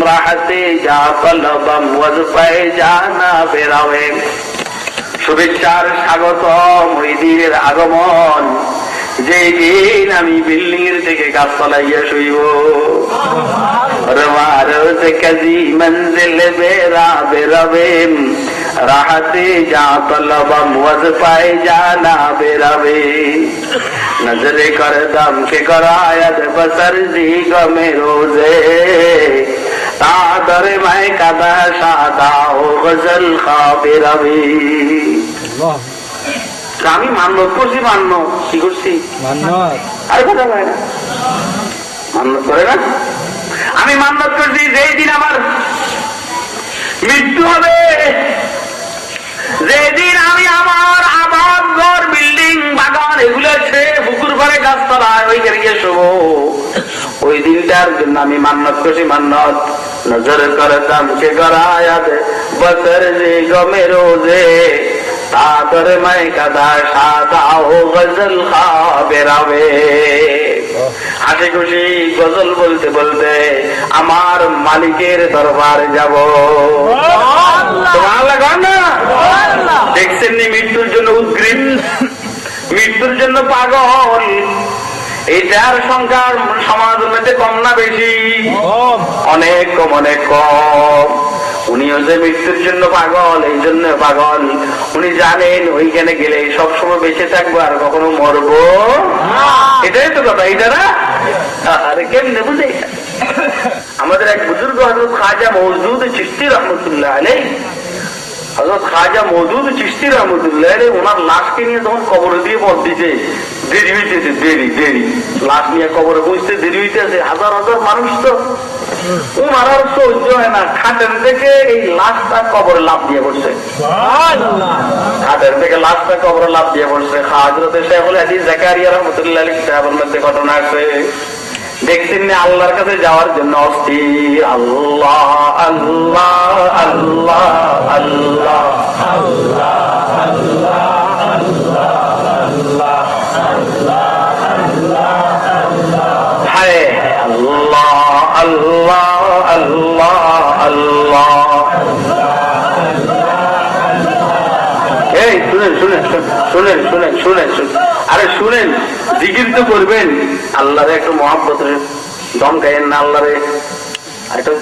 রাহতে যা তলবম ওয়াজ পায়ে জানা বেরাবে। শুভেচ্ছার স্বাগতম ওই দিনের আগমন, যে দিন আমি বিল্ডিং এর থেকে গাছতলাইয়া শুইব। রোজ কাজী মঞ্জিলে বেরা বেরাবে राहते जा तलबम वज पाए जाना बेरावे। नजरे कर दम के करायत बसर जी गमे रोजे तादर मैं कदा शादा हो गजल खा बेरावे। আমি মান্যত করছি, মান্য কি করছি, আরে কথা বলে না, মান্যত করে না। আমি মান্যত করছি যেই দিন আমার মৃত্যু হবে, যেদিন আমি আমার আবাদ ঘর বিল্ডিং বাগান এগুলো আছে পুকুর পাড়ে গাছতলায় ওইখানে গিয়ে শোবো, ওই দিনটার জন্য আমি মান্নত করছি। মান্নত নজর করে দামকে গড়ায়াত বসর যে গমে রোজে তাদর মাই কাদা সাদা ও গজল খা বেরাবে। হাসি খুশি গজল বলতে বলতে আমার মালিকের দরবারে যাব। তোমার লাগান না, দেখছেন নি মৃত্যুর জন্য উদ্গ্রীব, মৃত্যুর জন্য পাগল, এটার সংখ্যা সমাজের মধ্যে কম না বেশি? অনেক কম, অনেক কম। উনি হচ্ছে মৃত্যুর জন্য পাগল, এই জন্য পাগল উনি জানেন ওইখানে গেলে সবসময় বেঁচে থাকবো আর কখনো মরবো। এটাই তো কথা, এটা না? আরে কেমনে বুঝে? আমাদের এক বুজুর্গ হযরত খাজা মওদুদ চিশতি রহমতুল্লাহ আলাইহি, হযরত খাজা মওদুদ চিশতি রহমতুল্লাহ আলাইহি ওনার লাশকে নিয়ে যখন কবরে দিয়ে পথ দিছে, দেরি হইতেছে, দেরি লাশ নিয়ে কবরে পৌঁছতে দেরি হইতেছে, হাজার হাজার মানুষ তো ওনার আর সহ্য হয় না, খাটের থেকে এই লাশটা কবরে লাফ দিয়ে পড়ছে, খাটের থেকে লাশটা কবরে লাফ দিয়ে পড়ছে। হযরত শাইখুল হাদিস জাকারিয়া রহমতুল্লাহ আলাইহি কিতাবের মধ্যে ঘটনা আছে, দেখছেন না আল্লাহর কাছে যাওয়ার জন্য অস্থির, আল্লাহ আল্লাহ আল্লাহ আল্লাহ আল্লাহ হায় আল্লাহ আল্লাহ আল্লাহ আল্লাহ। এই শুনেন শুনেন শুনেন শুনেন শুনেন শুনেন, আরে শুনেন, জিকির তো করবেন, আল্লাহরে একটু মহব্বতের দম গাইেন না, আল্লাহরে একটু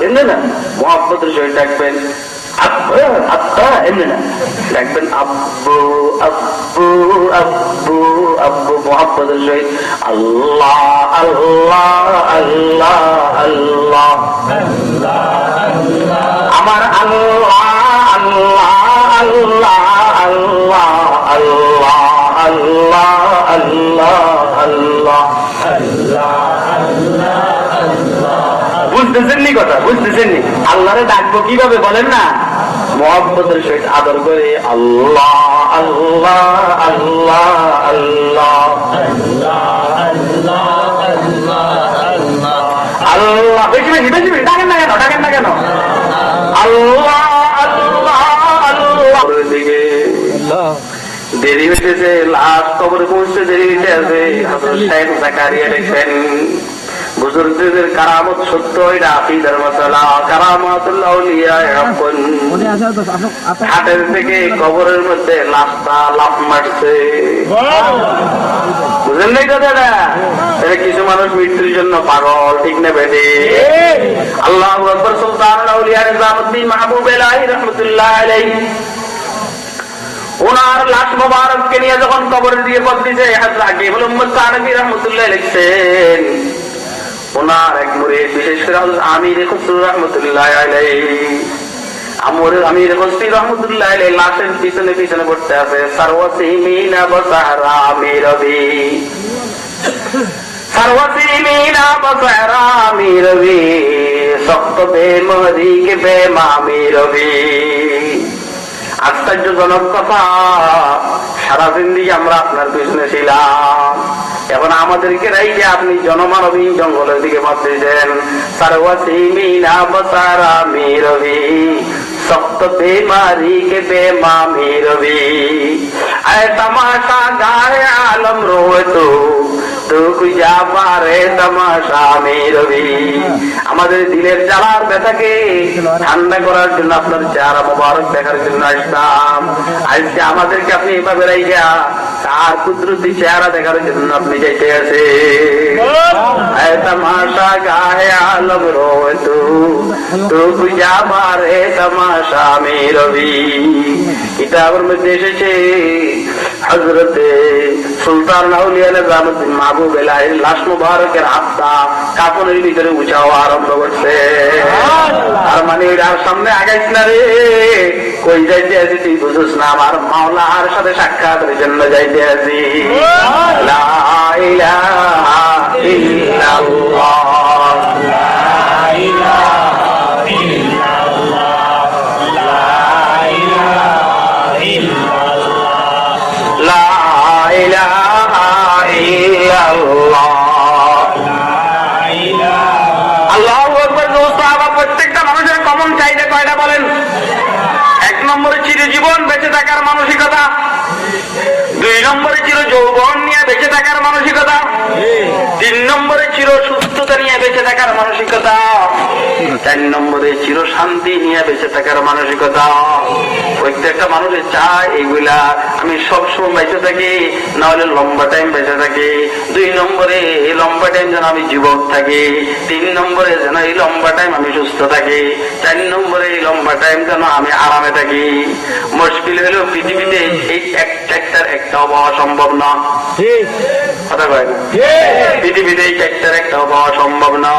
এমনি না মহব্বতের সহিত ডাকবেন, এমনি না ডাকবেন আব্বু আব্বু আব্বু আব্বু মহব্বতের সহিত আল্লাহ আল্লাহ আল্লাহ আল্লাহ আমার আল্লাহ আল্লাহ আল্লাহ আল্লাহ আল্লাহ আল্লাহ আল্লাহ আল্লাহ বুঝতেছেন নি কথা, বুঝতেছেন নি? আল্লাহরে ডাকবো কিভাবে বলেন না? মহব্বতের সহিত আদর করে আল্লাহ আল্লাহ আল্লাহ আল্লাহ আল্লাহ। বেশি বেশি বেশি বেশি ডাকেন না কেন, ডাকেন না কেন? আল্লাহ আল্লাহ আল্লাহ। দিকে দেরি হইতেছে, লাশ কবরে পৌঁছতে দেরি হইতে আছে। হযরত শাইখ জাকারিয়া দেখছেন বুজুর্গদের কারামত সত্য, এটা আকীদার মাসালা। কারামাতুল আউলিয়া হাক্কুন। হাটের থেকে কবরের মধ্যে লাশটা লাফ মারছে, বুঝলেন নাই কথাটা? কিছু মানুষ মৃত্যুর জন্য পাগল, ঠিক না বেঠে? আল্লাহু আকবার। সুলতানুল আউলিয়া নিজামুদ্দিন মাহবুব ইলাহি রাহমাতুল্লাহ আলাইহি ওনার লাশ মোবারককে নিয়ে যখন কবরে দিয়ে পথ দিছে, হযরত মুহাম্মদ সানবী রাহমাতুল্লাহ লিখছেন ওনার এক মুরিদ, বিশেষ করে আমির খুসরু রাহমাতুল্লাহ আলাইহি, আমির খুসরু রাহমাতুল্লাহ আলাইহি লাশের পিছনে পিছনে পড়তে আছে, সারওয়াসিমিনা বসারা আমিরবি, সারওয়াসিমিনা বসারা আমিরবি, সক্ত বেমরি কে বেমামিরবি। আশ্চর্যজনক কথা, সারা জিন্দেগি আমরা আপনার পিছনে ছিলাম, এখন আমাদেরকে রাইকে আপনি জনমানবী জঙ্গলের দিকে পাঠিয়েছেন। সারওয়াসিমিনা বসারা মিরবি सख्त बीमारी के बेमामी रवि ऐ तमाशा गाए आलम रोए तो যা পারে তামাশা মেরবি। আমাদের দিলের জ্বালার ব্যথাকে ঠান্ডা করার জন্য আপনার চেহারা মোবারক দেখার জন্য আসতাম। আজকে আমাদেরকে আপনি এভাবে রাইয়া তার কুদরতি চেহারা দেখার জন্য আপনি যাইতে আছে। তামাশা গায়ে আলম রোয় তো যা পারে তামাশা মেরবি। কিতাবের মধ্যে এসেছে হযরতে সুলতান আউলিয়া নিজামুদ্দিন মাহবুব এলাহির লাশ মুবারকের আত্মা কাফনের ভিতরে উঁচাও আরম্ভ করছে। আর মানে আর সামনে আগাইছ না রে, কই যাইতে আছি তুই বুঝুস না, আমার মাওলার সাথে সাক্ষাতের জন্য যাইতে আছি। লা ইলাহা ইল্লাল্লাহ, লা ইলাহা ইল্লাল্লাহ, লা ইলাহা ইল্লাল্লাহ, লা ইলাহা ইল্লাল্লাহ। আল্লাহু আকবার। দোস্ত, আবার প্রত্যেকটা মানুষের কমন চাহিদা কয়টা বলেন? এক নম্বরে চিরজীবন বেঁচে থাকার মানসিকতা, দুই নম্বরে চির যৌবন নিয়ে বেঁচে থাকার মানসিকতা, তিন নম্বরে চির সুস্থতা নিয়ে বেঁচে থাকার মানসিকতা, চার নম্বরে চির শান্তি নিয়ে বেঁচে থাকার মানসিকতা। প্রত্যেকটা মানুষের চায় এইগুলা, আমি সবসময় বেঁচে থাকি, না হলে লম্বা টাইম বেঁচে থাকি। দুই নম্বরে এই লম্বা টাইম যেন আমি যুবক থাকি, তিন নম্বরে যেন এই লম্বা টাইম আমি সুস্থ থাকি, চার নম্বরে এই লম্বা টাইম যেন আমি আরামে থাকি। মুশকিল হলেও পৃথিবীতে এই একটার একটাও পাওয়া সম্ভব না। কথা কয় না? পৃথিবীতে এই একটার একটাও পাওয়া সম্ভব না।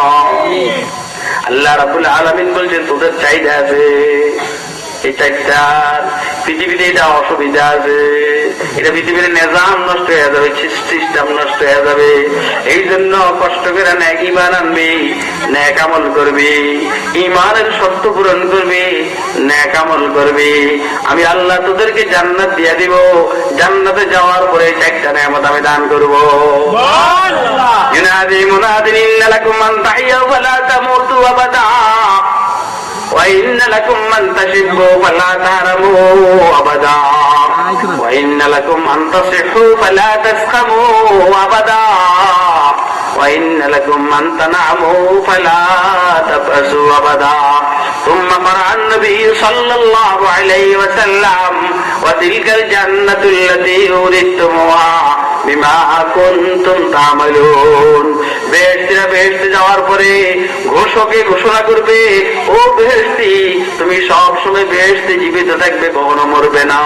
আল্লাহ রাব্বুল আলামিন বলছেন তোদের চাহিদা আছে এই চারটার, পৃথিবীতে এটা অসুবিধা আছে, এটা পৃথিবীর নিজাম নষ্ট হয়ে যাবে, সিস্টেম নষ্ট হয়ে যাবে। এই জন্য কষ্ট করে নেক ঈমান আনবি, নেক আমল করবি, ঈমানের শর্ত পূরণ করবি, নেক আমল করবি। আমি আল্লাহ তোদেরকে জান্নাত দিয়ে দিব, জান্নাতে যাওয়ার পরে চারটা নেয়ামত আমি দান করব। ইউনাদি মুনাদিন ইন্না লাকুম মান তাহিয়া ওয়া লা তামুতু আবাদা وإن لكم من تشبوا فلا تهرموا أبدا وإن لكم أن تصحوا فلا تسقموا أبدا وإن لكم أن تنعموا فلا تبأسوا أبدا ثم قرأ النبي صلى الله عليه وسلم وتلك الجنة التي أورثتموها বিমা কুনতুম তা'মালুন। বেহেশতীরা বেহেশতে যাওয়ার পরে ঘোষকে ঘোষণা করবে, ও বেহেশতি তুমি সব সময় বেহেশতে জীবিত থাকবে, কখনো মরবে না।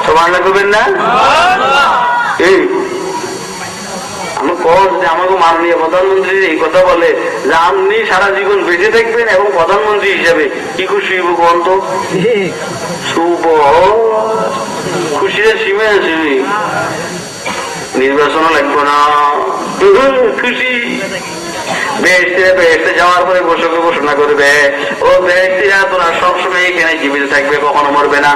সুবহানাল্লাহ করবেন না? এই আমি কস যে আমাকে মাননীয় প্রধানমন্ত্রী এই কথা বলে যে আপনি সারা জীবন বেঁচে থাকবেন এবং প্রধানমন্ত্রী হিসেবে কি খুশি হইব কোন তো? শুভ খুশির সীমে আছে, নির্বাচন লাগবে না, খুশি। বেহেশতীরা বেহেশতে যাওয়ার পরে ঘোষকে ঘোষণা করবে, ও বেহেশতীরা তোরা সবসময় এখানে জীবিত থাকবে, কখনো মরবে না,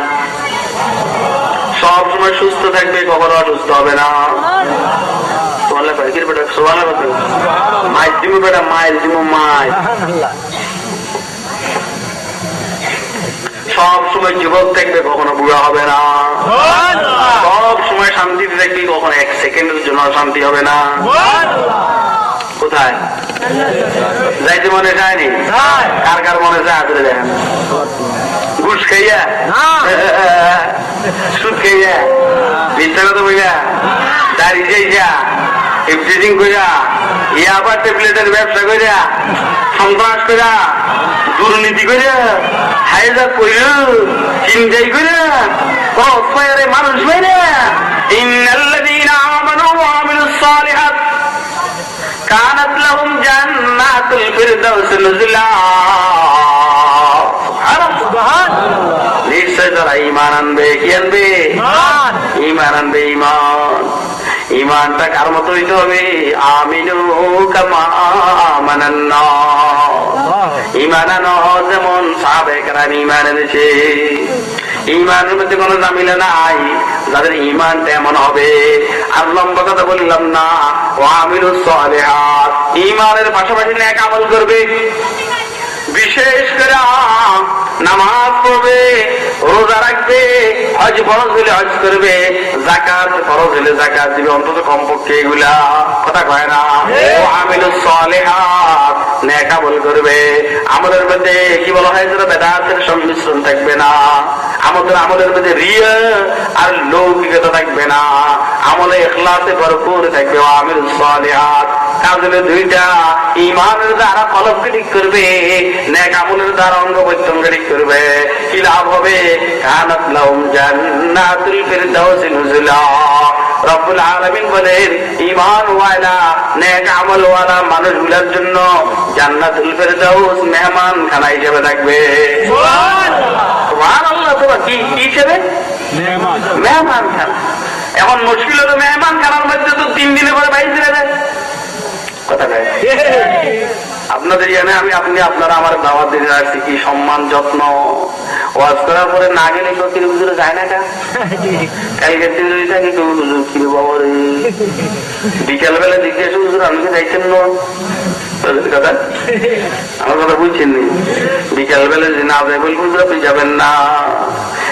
সবসময় সুস্থ থাকবে, কখনো অসুস্থ হবে না। মায়ের দিমু বেটা, মায়ের দিমু মায়, সব সময় যুবক থাকবে, কখনো বুড়া হবে না, সব সময় শান্তিতে থাকবে, কখনো এক সেকেন্ডের জন্য শান্তি হবে না। কোথায় যাইতে মনে চায়নি? কার কার মনে চায় হাতে দেখেন? ঘুষ খাইয়া, সুদ খাইয়া, মিথ্যা কথা বইয়া, দাড়ি যাইয়া, ইফটিজিং কইরা, ইয়াবা ট্যাবলেটের ব্যবসা কইরা, সন্ত্রাস কইরা, দুর্নীতি কইরা, হাইজা কইরা, চিন্তাই কইরা, কসমায়ারে মানুষ মেরে, ইন্নাল্লাযীনা আমানু ওয়া আমিলুস সালিহাত কানাত লাহুম জান্নাতুল ফিরদাউস নুজুলা। সুবহানাল্লাহ। নিশ্চয় যারা ঈমান আনবে, কি আনবে? ঈমান আনবে, ঈমান। ঈমানটা কার মতো হইতে হবে? আমিনু কামা আমানান নাস। ঈমান আনো যেমন সাহাবায়ে কেরাম ঈমান এনেছে। ঈমানের মধ্যে কোনো ঝামেলা নাই, যাদের ঈমান তেমন হবে। আর লম্বা কথা বললাম না, ওয়া আমিলুস সালিহাত, ঈমানের পাশাপাশি নেক আমল করবে। বিশেষ করে নামাজ পড়বে, রোজা রাখবে, হজ ফরজ হলে হজ করবে, যাকাত ফরজ হলে যাকাত দিবে, অন্তত কমপক্ষে এগুলা। কথা কয় না? আমিলুস সালিহাত, নেক আমল করবে। আমলের মধ্যে কি বলা হয়, যেন বেদাতের সংমিশ্রণ থাকবে না। আমাদের আমলের মধ্যে রিয়া আর লৌকিকতা থাকবে না। আমলে ইখলাসে ভরপুর থাকবে। আমিলুস সালিহাত, কাজের দুইটা, ইমানের দ্বারা কলবকে ঠিক করবে, নেক আমলের দ্বারা অঙ্গ প্রত্যঙ্গ ঠিক করবে। কি লাভ হবে? কানাত লাহুম জান্নাতুল ফিরদাউসি নুজুলা। রব্বুল আলামিন বলেন, ঈমান ওয়ালা নেক আমল ওয়ালা মানুষগুলোর জন্য জান্নাতুল ফিরদাউস মেহমান খানা হিসেবে থাকবে। সুবহানাল্লাহ। সুবহানাল্লাহ। কি হিসেবে? মেহমান খানা। এখন মুশকিল হলো, মেহমান খানার মধ্যে তো 3 দিনে পরে বাইরে চলে যায়। কথা কয় আপনাদের জানে আমি আপনি আপনারা আমার দাওয়াত দিতে আসছি, কি সম্মান যত্ন। ওয়াজ করার পরে না গেলে তো কিরে হুজুরে যায় না। কালকে থাকে কিরে বাবা রে, বিকাল বেলা জিজ্ঞেস হুজুর আমি কি যাইছেন না? কথা আমার কথা বুঝছেন নি? বিকাল বেলা যদি না যাই বলবো হুজুর আপনি যাবেন না।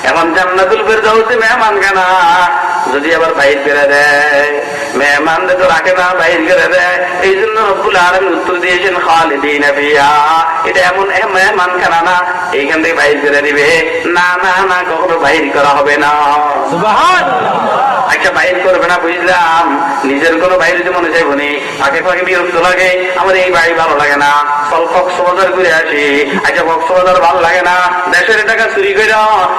এখন জান্নাতুল ফেরদাউসে মেহমান খানা, যদি আবার বাইর করে দেয়, মেহমানদের তো রাখে না, বাইর করে দেয়। এই জন্য রব্বুল আলামিন উত্তর দিয়েছেন খালিদিনা ফিহা। এটা এমন মেহমান খানা না এইখান থেকে বাইর করে দিবে, না না না, কখনো বাইর করা হবে না। সুবহানাল্লাহ। আচ্ছা বাইর করবে না বুঝলাম, নিজের কোনো বাইরে যে মনে চাইব নি, ফাঁকে ফাঁকে বিরক্ত লাগে, আমার এই বাড়ি ভালো লাগে না, চল কক্সবাজার ঘুরে আসি। আচ্ছা কক্সবাজার ভালো লাগে না, দেশের টাকা চুরি করে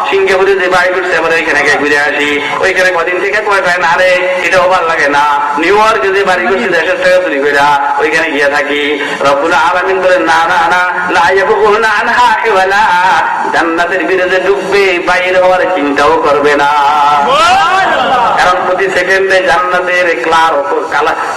সিঙ্গাপুরে যে বাড়ি করছে এবার ওইখানে ঘুরে আসি। ওইখানে কদিন থেকে কয় না রে, এটাও ভালো লাগে না। নিউ ইয়র্কে যে বাড়ি করছে দেশের টাকা চুরি করে ওইখানে গিয়ে থাকি। রব্বুল আলামিন বলেন, না না না, লা ইয়াবগুনা আনহা হিওয়ালা, জান্নাতের বিরুদ্ধে ডুববে, বাইরে হওয়ার চিন্তাও করবে না। কারণ প্রতি সেকেন্ডে জান্নাতের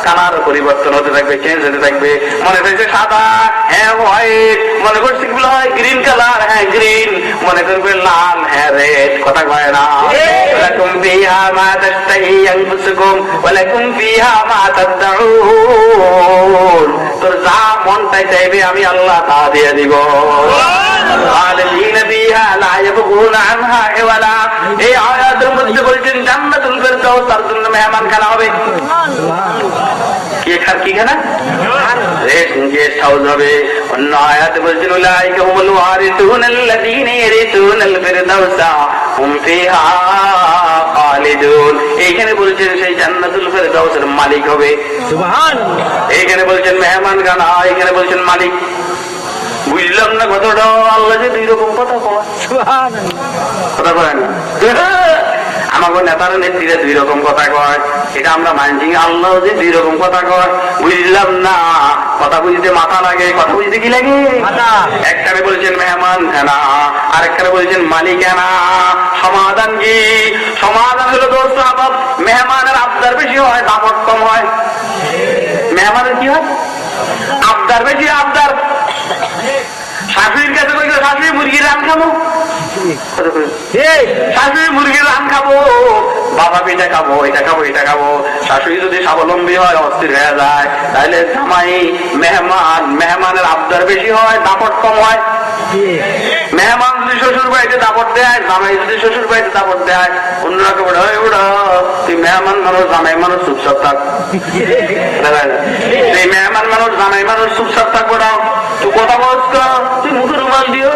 কালার পরিবর্তন হতে থাকবে, চেঞ্জ হতে থাকবে। মনে করছে সাদা, হ্যাঁ হোয়াইট, মনে করছে গুলো হয় গ্রিন কালার, হ্যাঁ গ্রিন, মনে করবে লাল, হ্যাঁ রেড। কথা কয় না? ওয়ালাকুম ফিহা মা তাশতাহি আনফুসুকুম ওয়ালাকুম ফিহা মা তাদউন। তোর যা মনটাই চাইবে আমি আল্লাহ তা দিয়ে দিব। খালিদিনা ফিহা লা ইয়াবগুনা আনহা হিওয়ালা। এই আয়াতের মধ্যে বলছেন জান্নাতুল ফেরদাউস তার জন্য মেহমান খানা হবে। কি খানা? গেস্ট হাউস হবে। অন্য আয়াতে বলছেন উলাইকা হুমুল ওয়ারিসুনাল্লাযীনা ইয়ারিসুনাল ফিরদাউসা হুম ফিহা খালিদুন। এইখানে বলছেন সেই জান্নাতুল ফেরদাউসের মালিক হবে। সুবহানাল্লাহ। এইখানে বলছেন মেহমান খানা, এখানে বলছেন মালিক। বুঝলাম না কথাটা। আল্লাহ যে 2 রকম কথা কয়। সুবহানাল্লাহ। কথা কয় না? আমাকে নেতারা নেত্রীরা 2 রকম কথা কয়, এটা আমরা মানছি। আল্লাহ যে 2 রকম কথা কয়, বুঝলাম না। কথা বুঝতে মাথা লাগে, কথা বুঝতে কি লাগে? একখানে বলছেন মেহমান খানা, আরেকখানে বলছেন মালিকানা। সমাধান কি? সমাধান হলো দোস্ত আবাব, মেহমানের আবদার বেশি হয়, দাপট কম হয়। মেহমানের কি হয়? আবদার বেশি। আবদার শাশুড়ির কাছে বলছে শাশুড়ি মুরগির রান খাবো, শাশুড়ি মুরগির রান খাবো, বাবা এটা খাবো, এটা খাবো, এটা খাবো। শাশুড়ি যদি স্বাবলম্বী হয়, অস্থির হয়ে যায়, তাহলে জামাই মেহমানের আবদার বেশি হয়, দাপট কম হয়। মেহমান যদি শ্বশুর বাড়িতে দাপট দেয়, জামাই যদি শ্বশুর বাড়িতে দাপট দেয়, অন্যরা কে বলে তুই মেহমান মানুষ, জামাই মানুষ, চুপচাপ থাক। তুই মেহমান মানুষ, জামাই মানুষ, চুপচাপ থাকবো না। তুই কথা বলছ, তুই মুখের রুমাল দিয়ে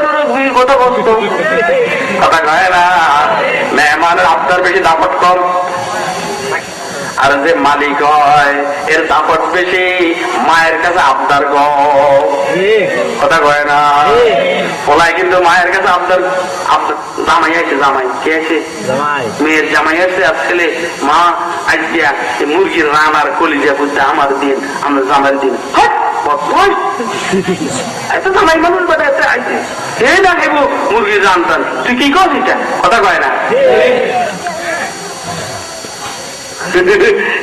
কথা বলছ। কথা কয় না। মেহমানের আবদার বেশি, দাপট কম। আর যে মালিক হয় এর দাপট বেশি, মায়ের কাছে আবদার কম। কথা কয় না? পোলায় কিন্তু মায়ের কাছে আবদার। জামাই আছে, জামাই কে আছে? মেয়ের জামাই আছে। আর ছেলে, মা আজকে মুরগির রান আর কলিজা বুঝতে আমার দিন, আমরা জামাই দিন। জামাই মানুষ বাড়াতে আইছে, এই না খেব মুরগির রান টান, তুই কি কর এটা? কথা কয় না?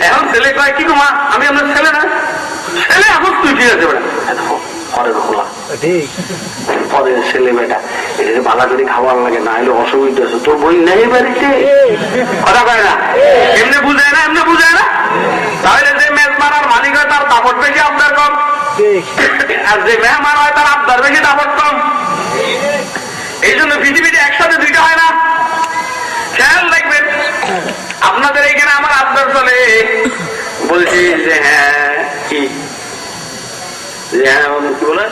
এখন ছেলে কয় কি মা, আমি আপনার ছেলে না? ছেলে এখন তুই ঠিক আছে বেটা, পরের খোলা পরের ছেলে বেটা, এটা ভালো করে খাওয়ার লাগে, না হলে অসুবিধা আছে। তোর বই নেই বাড়িতে। কথা কয় না? এমনি বুঝায় না, এমনি বুঝায় না। তাহলে যে মেজমান আর মালিক হয় তার দাপট বেশি, আবদার কম। আর যে মেহমান হয় তার আবদার বেশি, দাপট কম। এই জন্য পৃথিবীতে একসাথে দুইটা হয় না। খেয়াল রাখবেন, আপনাদের এখানে আমার আবদার চলে, বলছি যে হ্যাঁ কি কি বলে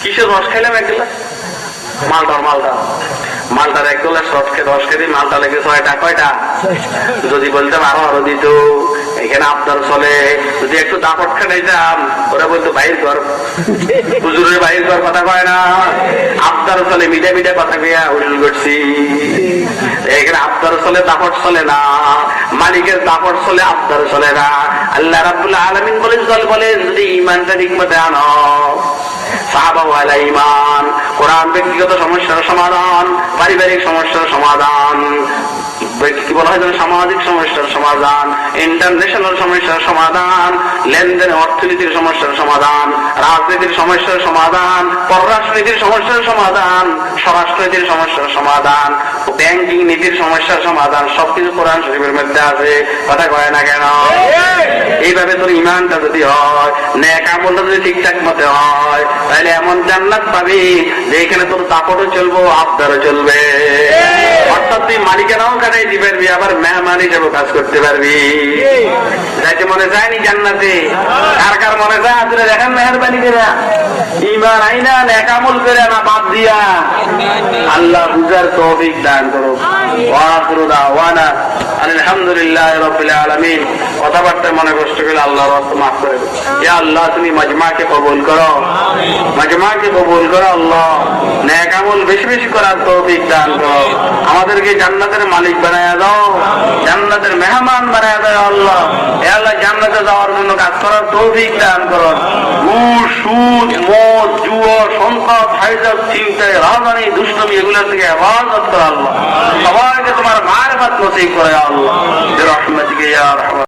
কিসের রস খাইলাম এক গ্লাস? মালটার এক গ্লাস রস খেতে মালটা লেগে 6টা। কয়টা? যদি বলতাম আরো দিত। এখানে আবদার চলে, যদি একটু দাপট খাটাইতাম ওরা বলতো বাইর ঘর, হুজুরের বাইর ঘর কথা কয় না। আবদার চলে, মিঠা মিঠা কথা কইয়া উজুল করছি। এখানে আবদার চলে, দাপট চলে না। মালিকের দাপট চলে, আবদার চলে না। আল্লাহ রাব্বুল আলামিন বলেন, যদি ঈমানটা ঠিকমতো আনো, সাহাবা ওয়ালা ঈমান, কোরআন ব্যক্তিগত সমস্যার সমাধান, পারিবারিক সমস্যার সমাধান, কি বলা হয় সামাজিক সমস্যার সমাধান, ইন্টারন্যাশনাল সমস্যার সমাধান, লেনদেন অর্থনীতির সমস্যার সমাধান, রাজনীতির সমস্যার সমাধান, পররাষ্ট্রনীতির সমস্যার সমাধান, স্বরাষ্ট্রনীতির সমস্যার সমাধান, ব্যাংকিং নীতির সমস্যার সমাধান, সবকিছু কোরআন শরীফের মধ্যে আছে। কথা কয় না কেন? এইভাবে তোর ইমানটা যদি হয়, নেক আমলটা যদি ঠিকঠাক মতে হয়, তাহলে এমন জান্নাত পাবি যে এখানে তোর দাপটও চলবো, আবদারও চলবে। অর্থাৎ তুই মালিকানাও কাটাই দিতে পারবি, আবার মেহমান হিসেবে কাজ করতে পারবি। যাইতে মনে যায়নি জান্নাতে? কার কার মনে যায়? আপনারা দেখেন মেহরবানি করে ইমান আইনা নেক আমল করে না বাদ দিয়া। আল্লাহ বুঝার তৌফিক দান করো। ওয়া আখিরু দাওয়ানা আলহামদুলিল্লাহি রাব্বিল আলামিন। কথাবার্তায় মনে কষ্ট করে আল্লাহর রাস্তা মাফ করে দাও। ইয়া আল্লাহ, তুমি মাজমাকে কবুল করো, মাজমাকে কবুল করো। আল্লাহ নেক আমল বেশি বেশি করার তৌফিক দান করো। আমাদেরকে জান্নাতের মালিক বানায়া দাও, জান্নাতের মেহমান বানায়া দাও। আল্লাহ এ আল্লাহ, জান্নাতে যাওয়ার জন্য কাজ করার তৌফিক দান করো। ঘুষ, সুদ, মদ, জুয়া, সন্ত্রাস, হাইজাক, চিন্তায়, রাজধানী, দুষ্টমি এগুলোর থেকে হেফাজত করো। আল্লাহ সবাইকে তোমার মারফত নসিব করে আল্লাহ। রহমতিকে ইয়া রাহমান।